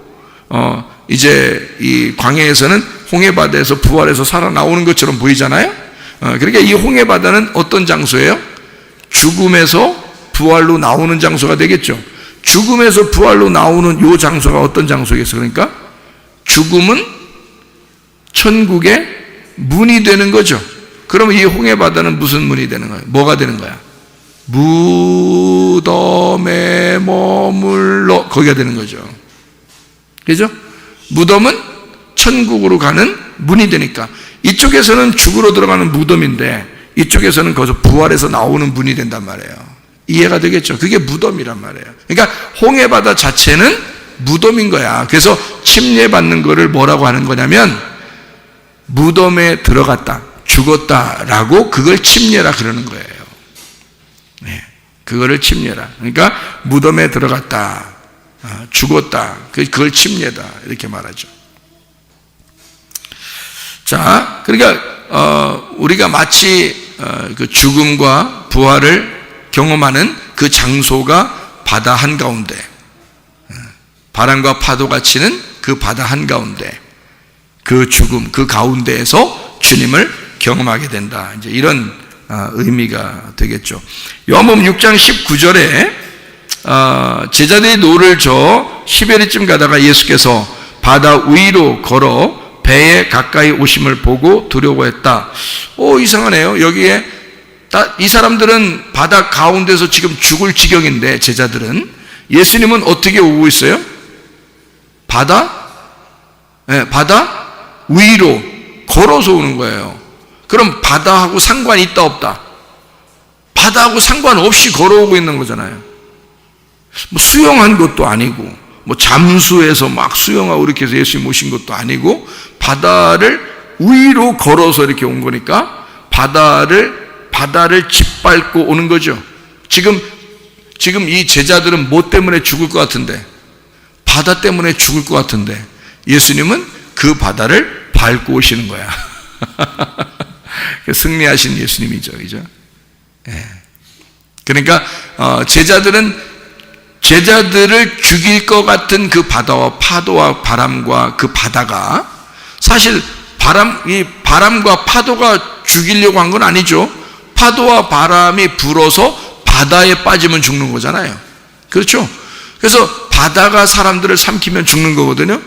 이제 이 광야에서는 홍해 바다에서 부활해서 살아나오는 것처럼 보이잖아요. 그러니까 이 홍해 바다는 어떤 장소예요? 죽음에서 부활로 나오는 장소가 되겠죠. 죽음에서 부활로 나오는 요 장소가 어떤 장소겠어요? 그러니까 죽음은 천국의 문이 되는 거죠. 그러면 이 홍해 바다는 무슨 문이 되는 거예요? 뭐가 되는 거야? 무덤에 머물러, 거기가 되는 거죠. 그죠? 무덤은 천국으로 가는 문이 되니까 이쪽에서는 죽으러 들어가는 무덤인데 이쪽에서는 거기서 부활해서 나오는 문이 된단 말이에요. 이해가 되겠죠? 그게 무덤이란 말이에요. 그러니까 홍해 바다 자체는 무덤인 거야. 그래서 침례받는 거를 뭐라고 하는 거냐면 무덤에 들어갔다, 죽었다라고 그걸 침례라 그러는 거예요. 네, 그거를 침례라. 그러니까 무덤에 들어갔다, 죽었다, 그걸 침례다, 이렇게 말하죠. 자, 그러니까 우리가 마치 그 죽음과 부활을 경험하는 그 장소가 바다 한가운데, 바람과 파도가 치는 그 바다 한가운데, 그 죽음, 그 가운데에서 주님을 경험하게 된다. 이제 이런 의미가 되겠죠. 요한복음 6장 19절에 제자들이 노를 저 10여리쯤 가다가 예수께서 바다 위로 걸어 배에 가까이 오심을 보고 두려워했다. 이상하네요. 여기에 이 사람들은 바다 가운데서 지금 죽을 지경인데, 제자들은, 예수님은 어떻게 오고 있어요? 바다 위로 걸어서 오는 거예요. 그럼 바다하고 상관이 있다 없다? 바다하고 상관없이 걸어오고 있는 거잖아요. 뭐 수영한 것도 아니고, 뭐 잠수해서 막 수영하고 이렇게 해서 예수님 오신 것도 아니고, 바다를 위로 걸어서 이렇게 온 거니까 바다를 짓밟고 오는 거죠. 지금 이 제자들은 뭐 때문에 죽을 것 같은데? 바다 때문에 죽을 것 같은데 예수님은 그 바다를 밟고 오시는 거야. 승리하신 예수님이죠, 그죠? 예. 그러니까 제자들을 죽일 것 같은 그 바다와 파도와 바람과 그 바다가 사실 이 바람과 파도가 죽이려고 한 건 아니죠. 파도와 바람이 불어서 바다에 빠지면 죽는 거잖아요. 그렇죠? 그래서 바다가 사람들을 삼키면 죽는 거거든요.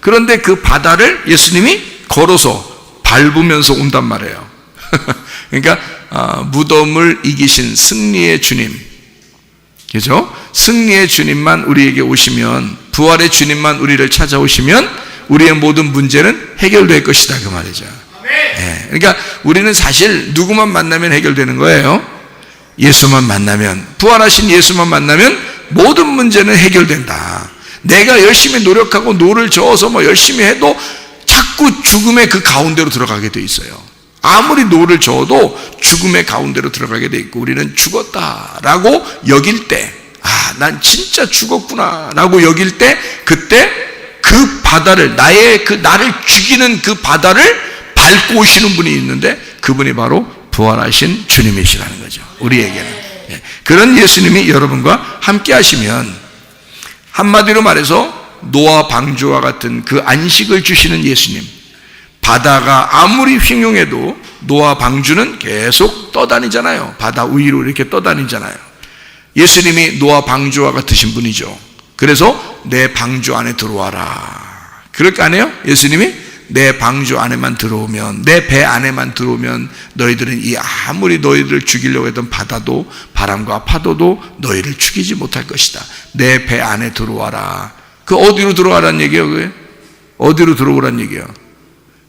그런데 그 바다를 예수님이 걸어서 밟으면서 온단 말이에요. 그러니까 무덤을 이기신 승리의 주님, 그죠? 승리의 주님만 우리에게 오시면, 부활의 주님만 우리를 찾아오시면 우리의 모든 문제는 해결될 것이다 그 말이죠. 네. 그러니까 우리는 사실 누구만 만나면 해결되는 거예요. 예수만 만나면, 부활하신 예수만 만나면 모든 문제는 해결된다. 내가 열심히 노력하고 노를 저어서 뭐 열심히 해도 자꾸 죽음의 그 가운데로 들어가게 돼 있어요. 아무리 노를 저어도 죽음의 가운데로 들어가게 돼 있고, 우리는 죽었다라고 여길 때, 난 진짜 죽었구나 라고 여길 때, 그때 그 바다를, 나를 죽이는 그 바다를 밟고 오시는 분이 있는데, 그분이 바로 부활하신 주님이시라는 거죠. 우리에게는. 그런 예수님이 여러분과 함께 하시면, 한마디로 말해서 노아 방주와 같은 그 안식을 주시는 예수님, 바다가 아무리 휘용해도 노아 방주는 계속 떠다니잖아요. 바다 위로 이렇게 떠다니잖아요. 예수님이 노아 방주와 같으신 분이죠. 그래서 내 방주 안에 들어와라, 그럴 거 아니에요? 예수님이 내 방주 안에만 들어오면, 내 배 안에만 들어오면 너희들은 이 아무리 너희들을 죽이려고 했던 바다도, 바람과 파도도 너희를 죽이지 못할 것이다. 내 배 안에 들어와라. 그 어디로 들어와라는 얘기예요? 그게 어디로 들어오라는 얘기예요?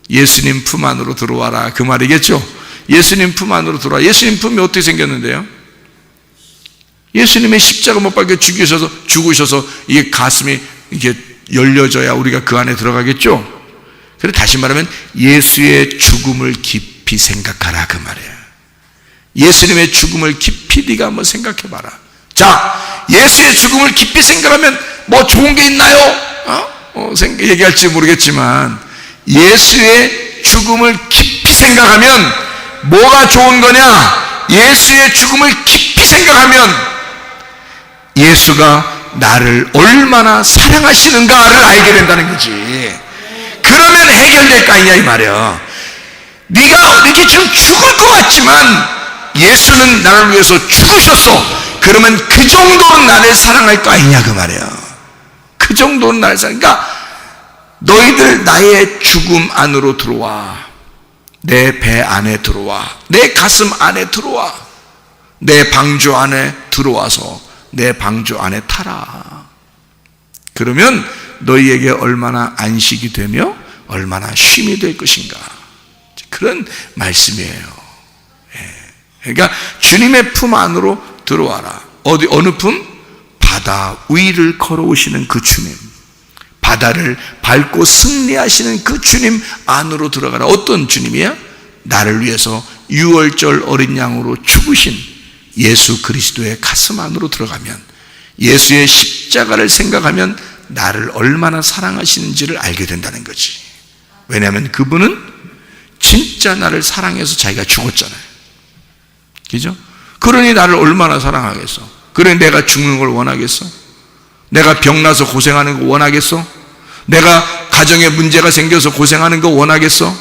예수님 품 안으로 들어와라 그 말이겠죠. 예수님 품 안으로 들어와. 예수님 품이 어떻게 생겼는데요? 예수님의 십자가 못 박혀 죽으셔서 이게 가슴이 이게 열려져야 우리가 그 안에 들어가겠죠. 그래서 다시 말하면 예수의 죽음을 깊이 생각하라 그 말이에요. 예수님의 죽음을 깊이 네가 한번 생각해봐라. 자, 예수의 죽음을 깊이 생각하면 뭐 좋은 게 있나요? 얘기할지 모르겠지만 예수의 죽음을 깊이 생각하면 뭐가 좋은 거냐? 예수의 죽음을 깊이 생각하면 예수가 나를 얼마나 사랑하시는가를 알게 된다는 거지. 그러면 해결될 거 아니냐 이 말이야. 네가 이렇게 지금 죽을 것 같지만 예수는 나를 위해서 죽으셨어. 그러면 그 정도는 나를 사랑할 거 아니냐 그 말이야. 그 정도는 나를 사랑. 그러니까 너희들 나의 죽음 안으로 들어와. 내 배 안에 들어와. 내 가슴 안에 들어와. 내 방주 안에 들어와서 내 방주 안에 타라. 그러면 너희에게 얼마나 안식이 되며 얼마나 쉼이 될 것인가. 그런 말씀이에요. 그러니까 주님의 품 안으로 들어와라. 어느 품? 바다 위를 걸어오시는 그 주님, 바다를 밟고 승리하시는 그 주님 안으로 들어가라. 어떤 주님이야? 나를 위해서 유월절 어린 양으로 죽으신 예수 그리스도의 가슴 안으로 들어가면, 예수의 십자가를 생각하면 나를 얼마나 사랑하시는지를 알게 된다는 거지. 왜냐하면 그분은 진짜 나를 사랑해서 자기가 죽었잖아요. 그죠? 그러니 나를 얼마나 사랑하겠어? 그러니 내가 죽는 걸 원하겠어? 내가 병나서 고생하는 거 원하겠어? 내가 가정에 문제가 생겨서 고생하는 거 원하겠어?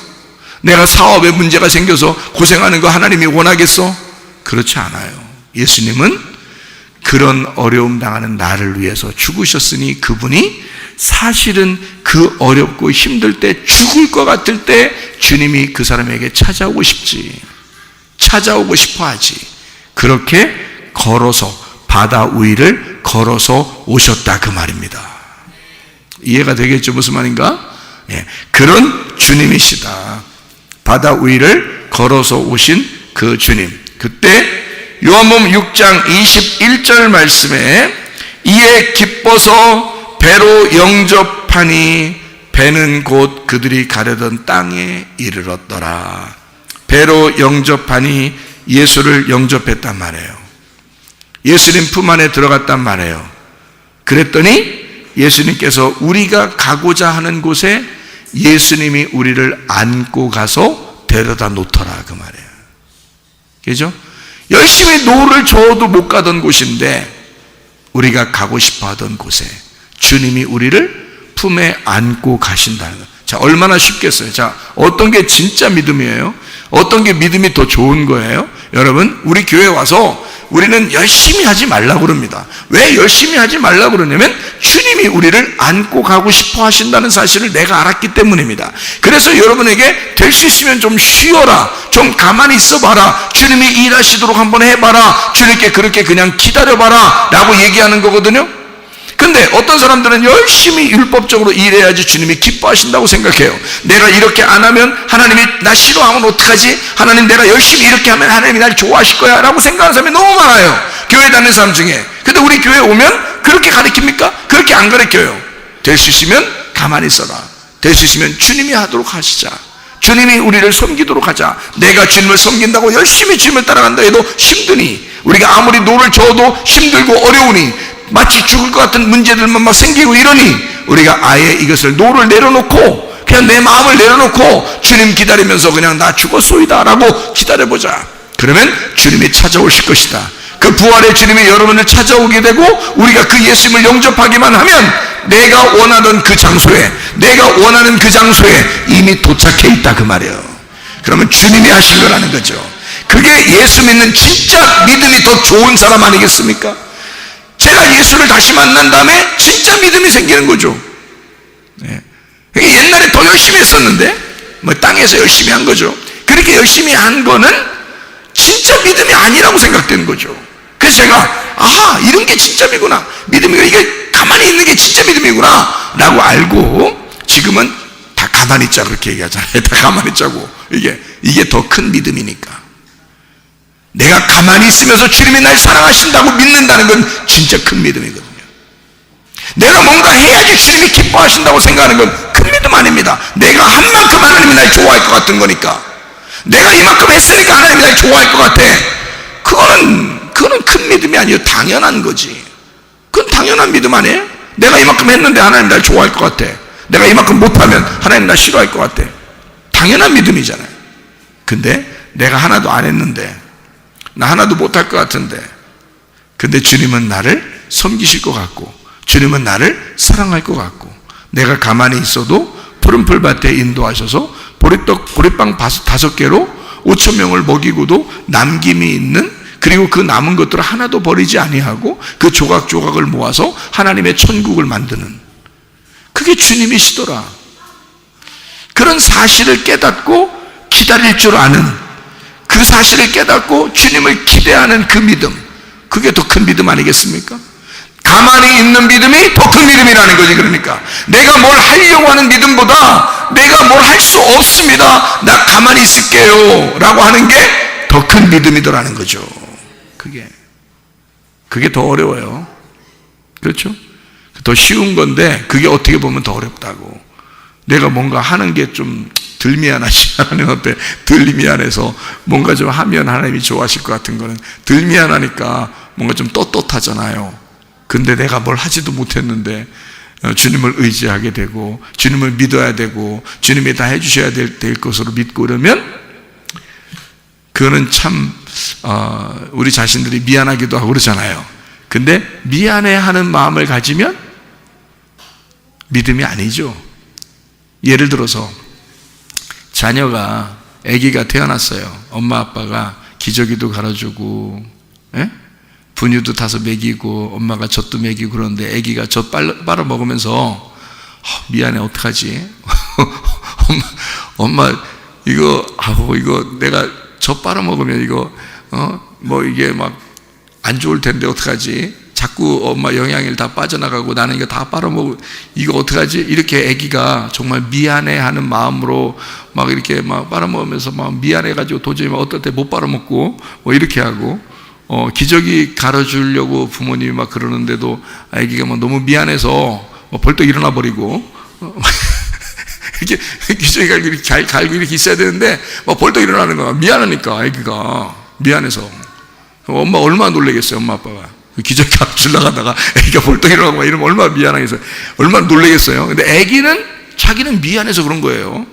내가 사업에 문제가 생겨서 고생하는 거 하나님이 원하겠어? 그렇지 않아요. 예수님은 그런 어려움 당하는 나를 위해서 죽으셨으니 그분이 사실은 그 어렵고 힘들 때, 죽을 것 같을 때 주님이 그 사람에게 찾아오고 싶어 하지. 그렇게 걸어서 바다 위를 걸어서 오셨다 그 말입니다. 이해가 되겠죠? 무슨 말인가? 그런 주님이시다. 바다 위를 걸어서 오신 그 주님. 그때 요한복음 6장 21절 말씀에 이에 기뻐서 배로 영접하니 배는 곧 그들이 가려던 땅에 이르렀더라. 배로 영접하니 예수를 영접했단 말이에요. 예수님 품 안에 들어갔단 말이에요. 그랬더니 예수님께서 우리가 가고자 하는 곳에 예수님이 우리를 안고 가서 데려다 놓더라 그 말이에요. 그죠? 열심히 노를 저어도 못 가던 곳인데 우리가 가고 싶어 하던 곳에 주님이 우리를 품에 안고 가신다는 것. 자, 얼마나 쉽겠어요? 자, 어떤 게 진짜 믿음이에요? 어떤 게 믿음이 더 좋은 거예요? 여러분, 우리 교회 와서 우리는 열심히 하지 말라고 그럽니다. 왜 열심히 하지 말라고 그러냐면 주님이 우리를 안고 가고 싶어 하신다는 사실을 내가 알았기 때문입니다. 그래서 여러분에게 될 수 있으면 좀 쉬어라, 좀 가만히 있어봐라, 주님이 일하시도록 한번 해봐라, 주님께 그렇게 그냥 기다려봐라 라고 얘기하는 거거든요. 근데 어떤 사람들은 열심히 율법적으로 일해야지 주님이 기뻐하신다고 생각해요. 내가 이렇게 안 하면 하나님이 나 싫어하면 어떡하지? 하나님 내가 열심히 이렇게 하면 하나님이 날 좋아하실 거야 라고 생각하는 사람이 너무 많아요, 교회 다니는 사람 중에. 근데 우리 교회 오면 그렇게 가르칩니까? 그렇게 안 가르쳐요. 될 수 있으면 가만히 있어라, 될 수 있으면 주님이 하도록 하시자, 주님이 우리를 섬기도록 하자. 내가 주님을 섬긴다고 열심히 주님을 따라간다 해도 힘드니, 우리가 아무리 노를 저어도 힘들고 어려우니, 마치 죽을 것 같은 문제들만 막 생기고 이러니 우리가 아예 이것을 노를 내려놓고 그냥 내 마음을 내려놓고 주님 기다리면서 그냥 나 죽었소이다 라고 기다려보자. 그러면 주님이 찾아오실 것이다. 그 부활의 주님이 여러분을 찾아오게 되고 우리가 그 예수님을 영접하기만 하면 내가 원하던 그 장소에, 내가 원하는 그 장소에 이미 도착해 있다 그 말이에요. 그러면 주님이 하신 거라는 거죠. 그게 예수 믿는 진짜 믿음이 더 좋은 사람 아니겠습니까? 제가 예수를 다시 만난 다음에 진짜 믿음이 생기는 거죠. 옛날에 더 열심히 했었는데 뭐 땅에서 열심히 한 거죠. 그렇게 열심히 한 거는 진짜 믿음이 아니라고 생각되는 거죠. 그래서 제가 아하, 이런 게 진짜 믿구나, 믿음이가 이게 가만히 있는 게 진짜 믿음이구나 라고 알고 지금은 다 가만히 있자 그렇게 얘기하잖아요. 다 가만히 있자고. 이게 더 큰 믿음이니까. 내가 가만히 있으면서 주님이 날 사랑하신다고 믿는다는 건 진짜 큰 믿음이거든요. 내가 뭔가 해야지 주님이 기뻐하신다고 생각하는 건 큰 믿음 아닙니다. 내가 한 만큼 하나님이 날 좋아할 것 같은 거니까, 내가 이만큼 했으니까 하나님이 날 좋아할 것 같아, 그거는 큰 믿음이 아니에요. 당연한 거지. 그건 당연한 믿음 아니에요? 내가 이만큼 했는데 하나님 날 좋아할 것 같아, 내가 이만큼 못하면 하나님 날 싫어할 것 같아, 당연한 믿음이잖아요. 근데 내가 하나도 안 했는데, 나 하나도 못할 것 같은데, 근데 주님은 나를 섬기실 것 같고 주님은 나를 사랑할 것 같고, 내가 가만히 있어도 푸른 풀밭에 인도하셔서 보리빵 5개로 5,000명을 먹이고도 남김이 있는, 그리고 그 남은 것들을 하나도 버리지 아니하고 그 조각조각을 모아서 하나님의 천국을 만드는, 그게 주님이시더라. 그런 사실을 깨닫고 기다릴 줄 아는, 그 사실을 깨닫고 주님을 기대하는 그 믿음, 그게 더 큰 믿음 아니겠습니까? 가만히 있는 믿음이 더 큰 믿음이라는 거지. 그러니까 내가 뭘 하려고 하는 믿음보다 내가 뭘 할 수 없습니다, 나 가만히 있을게요 라고 하는 게 더 큰 믿음이더라는 거죠. 그게 더 어려워요. 그렇죠? 더 쉬운 건데 그게 어떻게 보면 더 어렵다고. 내가 뭔가 하는 게 좀 덜 미안하지, 하나님 앞에 덜 미안해서 뭔가 좀 하면 하나님이 좋아하실 것 같은 거는 덜 미안하니까 뭔가 좀 떳떳하잖아요. 근데 내가 뭘 하지도 못했는데 주님을 의지하게 되고 주님을 믿어야 되고 주님이 다 해주셔야 될 것으로 믿고 그러면 그거는 참 우리 자신들이 미안하기도 하고 그러잖아요. 근데 미안해하는 마음을 가지면 믿음이 아니죠. 예를 들어서 자녀가, 아기가 태어났어요. 엄마 아빠가 기저귀도 갈아주고 분유도 타서 먹이고 엄마가 젖도 먹이고 그러는데 아기가 젖 빨아 먹으면서 미안해, 어떡하지? 엄마 이거 내가 젖 빨아 먹으면 이거 뭐 이게 막 안 좋을 텐데 어떡하지? 자꾸 엄마 영양일 다 빠져나가고 나는 이거 다 빨아먹고 이거 어떡하지? 이렇게 아기가 정말 미안해하는 마음으로 막 이렇게 막 빨아먹으면서 막 미안해가지고 도저히 막 어떨 때 못 빨아먹고 뭐 이렇게 하고 기저귀 갈아주려고 부모님이 막 그러는데도 아기가 막 너무 미안해서 벌떡 일어나 버리고 이렇게 기저귀 갈고 이렇게 있어야 되는데 막 벌떡 일어나는 거야. 미안하니까 아기가 미안해서. 엄마 얼마나 놀라겠어요. 엄마 아빠가 기저귀 갈아주려고 하다가 아기가 벌떡 일어나고 막 이러면 얼마나 미안하겠어요. 얼마나 놀라겠어요. 근데 아기는 자기는 미안해서 그런 거예요.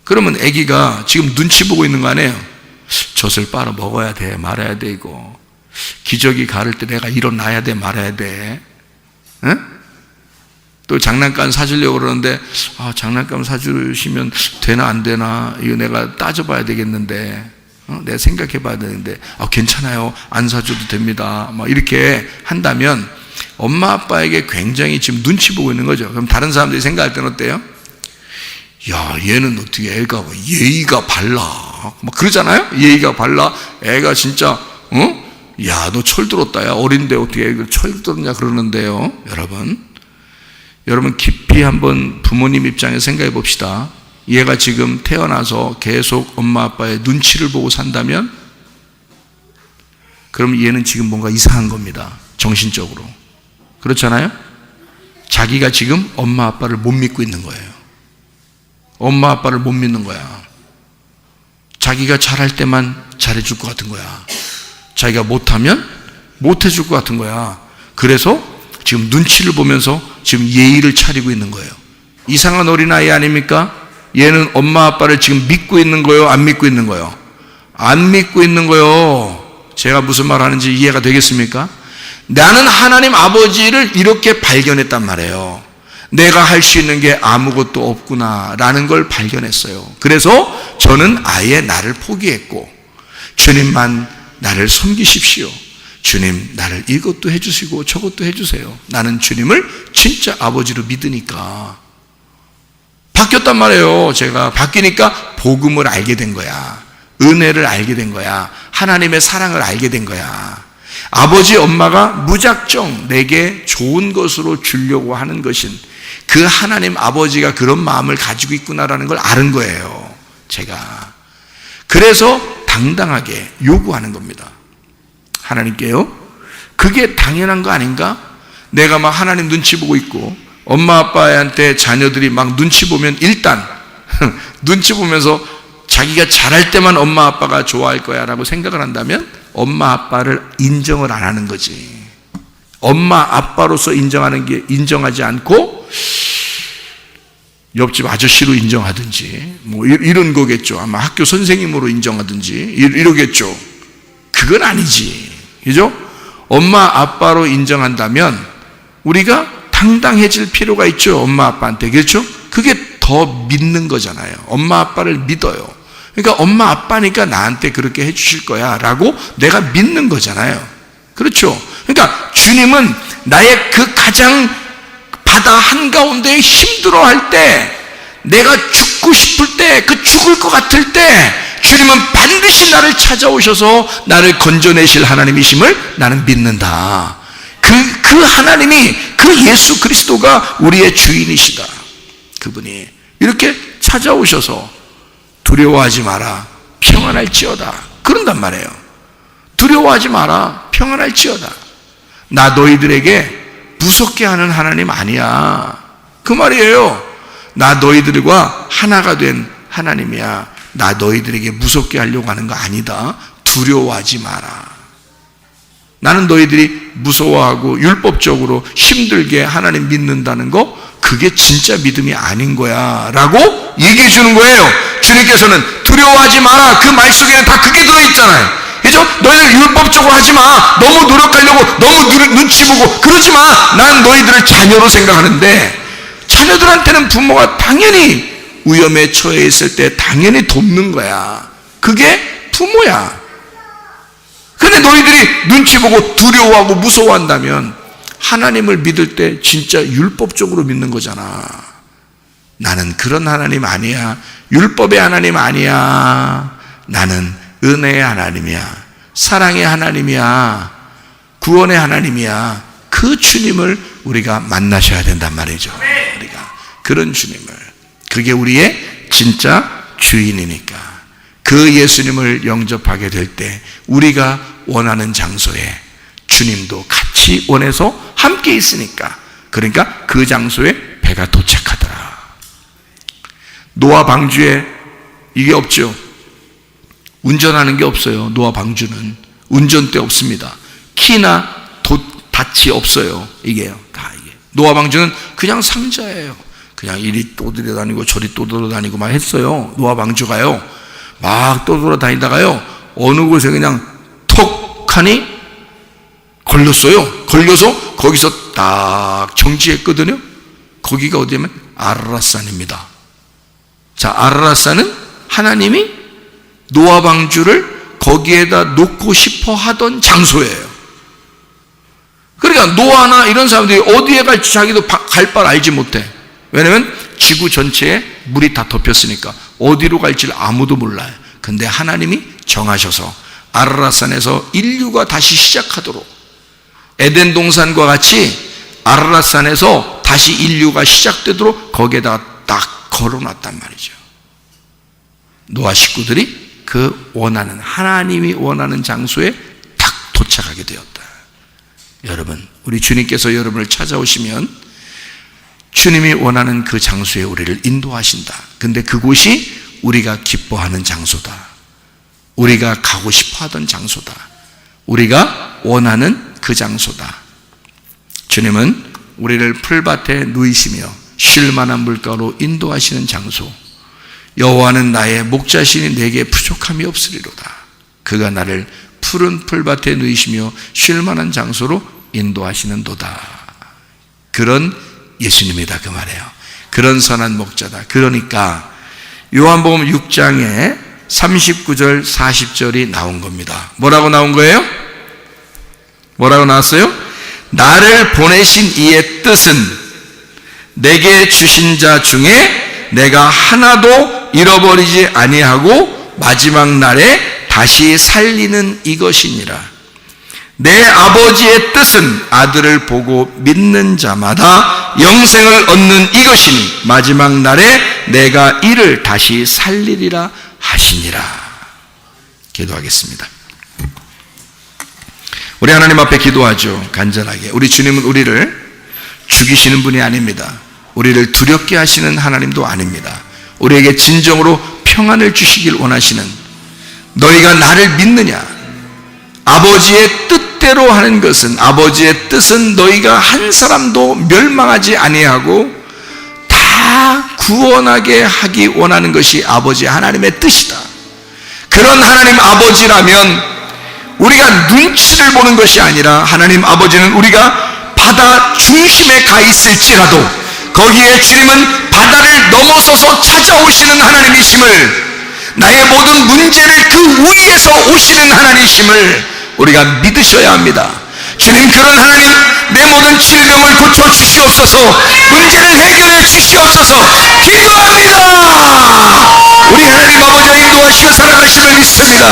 그러면 아기가 지금 눈치 보고 있는 거 아니에요? 젖을 빨아 먹어야 돼, 말아야 돼, 이거. 기저귀 가를 때 내가 일어나야 돼, 말아야 돼. 응? 또 장난감 사주려고 그러는데, 장난감 사주시면 되나 안 되나, 이거 내가 따져봐야 되겠는데, 내가 생각해 봐야 되는데, 괜찮아요. 안 사줘도 됩니다. 이렇게 한다면 엄마 아빠에게 굉장히 지금 눈치 보고 있는 거죠. 그럼 다른 사람들이 생각할 때는 어때요? 야, 얘는 어떻게 애가 예의가 발라. 그러잖아요? 예의가 발라. 애가 진짜, 야, 너 철들었다. 야, 어린데 어떻게 애가 철들었냐 그러는데요. 여러분 깊이 한번 부모님 입장에서 생각해 봅시다. 얘가 지금 태어나서 계속 엄마 아빠의 눈치를 보고 산다면, 그럼 얘는 지금 뭔가 이상한 겁니다. 정신적으로. 그렇잖아요? 자기가 지금 엄마 아빠를 못 믿고 있는 거예요. 엄마 아빠를 못 믿는 거야. 자기가 잘할 때만 잘해줄 것 같은 거야. 자기가 못하면 못해줄 것 같은 거야. 그래서 지금 눈치를 보면서 지금 예의를 차리고 있는 거예요. 이상한 어린아이 아닙니까? 얘는 엄마 아빠를 지금 믿고 있는 거예요? 안 믿고 있는 거예요? 안 믿고 있는 거예요. 제가 무슨 말 하는지 이해가 되겠습니까? 나는 하나님 아버지를 이렇게 발견했단 말이에요. 내가 할 수 있는 게 아무것도 없구나 라는 걸 발견했어요. 그래서 저는 아예 나를 포기했고, 주님만 나를 섬기십시오. 주님 나를 이것도 해주시고 저것도 해주세요. 나는 주님을 진짜 아버지로 믿으니까 바뀌었단 말이에요. 제가 바뀌니까 복음을 알게 된 거야. 은혜를 알게 된 거야. 하나님의 사랑을 알게 된 거야. 아버지 엄마가 무작정 내게 좋은 것으로 주려고 하는 것인 그 하나님 아버지가 그런 마음을 가지고 있구나라는 걸 아는 거예요. 제가. 그래서 당당하게 요구하는 겁니다. 하나님께요. 그게 당연한 거 아닌가? 내가 막 하나님 눈치 보고 있고 엄마 아빠한테 자녀들이 막 눈치 보면 일단 눈치 보면서 자기가 잘할 때만 엄마 아빠가 좋아할 거야 라고 생각을 한다면 엄마 아빠를 인정을 안 하는 거지. 엄마 아빠로서 인정하지 않고 옆집 아저씨로 인정하든지 이런 거겠죠. 아마 학교 선생님으로 인정하든지 이러겠죠. 그건 아니지. 그죠? 엄마 아빠로 인정한다면 우리가 당당해질 필요가 있죠. 엄마 아빠한테. 그렇죠? 그게 더 믿는 거잖아요. 엄마 아빠를 믿어요. 그러니까 엄마 아빠니까 나한테 그렇게 해주실 거야 라고 내가 믿는 거잖아요. 그렇죠? 그러니까 주님은 나의 그 가장 바다 한가운데 힘들어할 때, 내가 죽고 싶을 때, 그 죽을 것 같을 때 주님은 반드시 나를 찾아오셔서 나를 건져내실 하나님이심을 나는 믿는다. 그 하나님이, 그 예수 그리스도가 우리의 주인이시다. 그분이 이렇게 찾아오셔서 두려워하지 마라, 평안할지어다. 그런단 말이에요. 두려워하지 마라, 평안할지어다. 나 너희들에게 무섭게 하는 하나님 아니야. 그 말이에요. 나 너희들과 하나가 된 하나님이야. 나 너희들에게 무섭게 하려고 하는 거 아니다. 두려워하지 마라. 나는 너희들이 무서워하고 율법적으로 힘들게 하나님 믿는다는 거, 그게 진짜 믿음이 아닌 거야 라고 얘기해 주는 거예요. 주님께서는 두려워하지 마라. 그 말 속에는 다 그게 들어있잖아요. 그죠? 너희들 율법적으로 하지 마. 너무 노력하려고 너무 눈치 보고 그러지 마. 난 너희들을 자녀로 생각하는데, 자녀들한테는 부모가 당연히 위험에 처해 있을 때 당연히 돕는 거야. 그게 부모야. 근데 너희들이 눈치 보고 두려워하고 무서워한다면 하나님을 믿을 때 진짜 율법적으로 믿는 거잖아. 나는 그런 하나님 아니야. 율법의 하나님 아니야. 나는 은혜의 하나님이야. 사랑의 하나님이야. 구원의 하나님이야. 그 주님을 우리가 만나셔야 된단 말이죠. 우리가 그런 주님을, 그게 우리의 진짜 주인이니까 그 예수님을 영접하게 될 때 우리가 원하는 장소에 주님도 같이 원해서 함께 있으니까, 그러니까 그 장소에 배가 도착하더라. 노아 방주에 이게 없죠. 운전하는 게 없어요. 노아 방주는 운전대 없습니다. 키나 닷이 없어요. 이게요. 다 이게. 노아 방주는 그냥 상자예요. 그냥 이리 떠돌아다니고 저리 떠돌아다니고 막 했어요. 노아 방주가요. 막 떠돌아다니다가요, 어느 곳에 그냥 턱 하니 걸렸어요. 걸려서 거기서 딱 정지했거든요. 거기가 어디냐면 아라랏산입니다. 자, 아라랏산은 하나님이 노아 방주를 거기에다 놓고 싶어 하던 장소예요. 그러니까 노아나 이런 사람들이 어디에 갈지 자기도 갈 바를 알지 못해. 왜냐하면 지구 전체에 물이 다 덮였으니까 어디로 갈지를 아무도 몰라요. 근데 하나님이 정하셔서 아라랏산에서 인류가 다시 시작하도록, 에덴 동산과 같이 아라랏산에서 다시 인류가 시작되도록 거기에다가 딱 걸어놨단 말이죠. 노아 식구들이 그 원하는, 하나님이 원하는 장소에 딱 도착하게 되었다. 여러분, 우리 주님께서 여러분을 찾아오시면 주님이 원하는 그 장소에 우리를 인도하신다. 근데 그곳이 우리가 기뻐하는 장소다. 우리가 가고 싶어 하던 장소다. 우리가 원하는 그 장소다. 주님은 우리를 풀밭에 누이시며 쉴 만한 물가로 인도하시는 장소. 여호와는 나의 목자시니 내게 부족함이 없으리로다. 그가 나를 푸른 풀밭에 누이시며 쉴 만한 장소로 인도하시는도다. 그런 예수님이다 그 말이에요. 그런 선한 목자다. 그러니까 요한복음 6장에 39절 40절이 나온 겁니다. 뭐라고 나온 거예요? 뭐라고 나왔어요? 나를 보내신 이의 뜻은 내게 주신 자 중에 내가 하나도 잃어버리지 아니하고 마지막 날에 다시 살리는 이것이니라. 내 아버지의 뜻은 아들을 보고 믿는 자마다 영생을 얻는 이것이니 마지막 날에 내가 이를 다시 살리리라 하시니라. 기도하겠습니다. 우리 하나님 앞에 기도하죠. 간절하게. 우리 주님은 우리를 죽이시는 분이 아닙니다. 우리를 두렵게 하시는 하나님도 아닙니다. 우리에게 진정으로 평안을 주시길 원하시는, 너희가 나를 믿느냐? 아버지의 뜻대로 하는 것은, 아버지의 뜻은 너희가 한 사람도 멸망하지 아니하고 다 구원하게 하기 원하는 것이 아버지 하나님의 뜻이다. 그런 하나님 아버지라면 우리가 눈치를 보는 것이 아니라 하나님 아버지는 우리가 바다 중심에 가 있을지라도 거기에 주님은 바다를 넘어서서 찾아오시는 하나님이심을, 나의 모든 문제를 그 위에서 오시는 하나님이심을 우리가 믿으셔야 합니다. 주님, 그런 하나님, 내 모든 질병을 고쳐 주시옵소서, 문제를 해결해 주시옵소서 기도합니다. 우리 하나님 아버지가 인도하시고 살아가심을 믿습니다.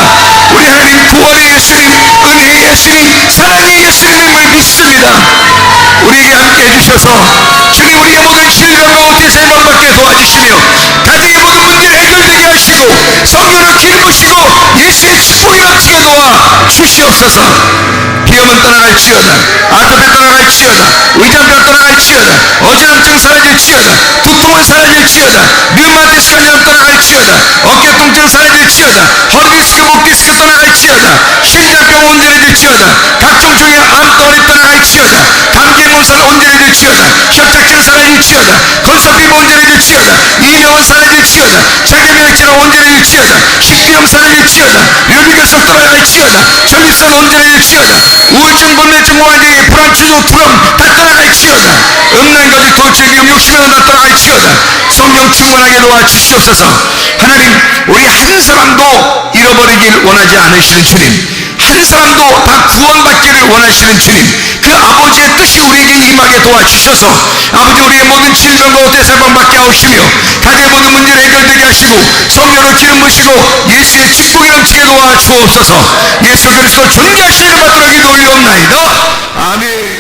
우리 하나님 구원의 예수님, 은혜의 예수님, 사랑의 예수님을 믿습니다. 우리에게 함께 해주셔서 주님, 우리의 모든 질병과 어깨에서 해방받게 도와주시며 가정의 모든 문제를 해결되게 하시고 성령을 기름부시고 예수의 축복이 넘치게 도와 주시옵소서. 비염은 떠나갈지어다, 아토피 떠나갈지어다, 의장병 떠나갈지어다, 어지럼증 사라질지어다, 두통은 사라질지어다, 류마티스 관절 떠나갈지어다, 어깨 통증 사라질지어다, 허리디스크, 목디스크 떠나갈지어다, 심장병 온전해질지어다, 각종 종의 암덩어리 떠나갈지어다, 감기의 몸살 온전해질지어다, 협착증 사라질지어다, 건선피부 온전해질지어다, 이명은 사라질지어다, 자기면역질환 온전해질지어다, 식비염 사라질지어다, 뇌비결석 떠나갈지어다, 전립선 온전해질지어다, 우울증, 불면증, 공황장애, 불안추조, 두려움 다 떠나갈지어다, 음란거짓, 도출, 미움, 욕심은 다 떠나갈지어다. 성령 충만하게 도와주시옵소서. 하나님, 우리 한 사람도 잃어버리길 원하지 않으시는 주님, 한 사람도 다 구원받기를 원하시는 주님, 그 아버지의 뜻이 우리에게 임하게 도와주셔서 아버지, 우리의 모든 질병과 어때서 해방받게 하시며 가정의 모든 문제를 해결되게 하시고 성령으로 기름 부시고 예수의 축복이 넘치게 도와주옵소서. 예수 그리스도 존귀하신 이름 받들어 기도 올리옵나이다. 아멘.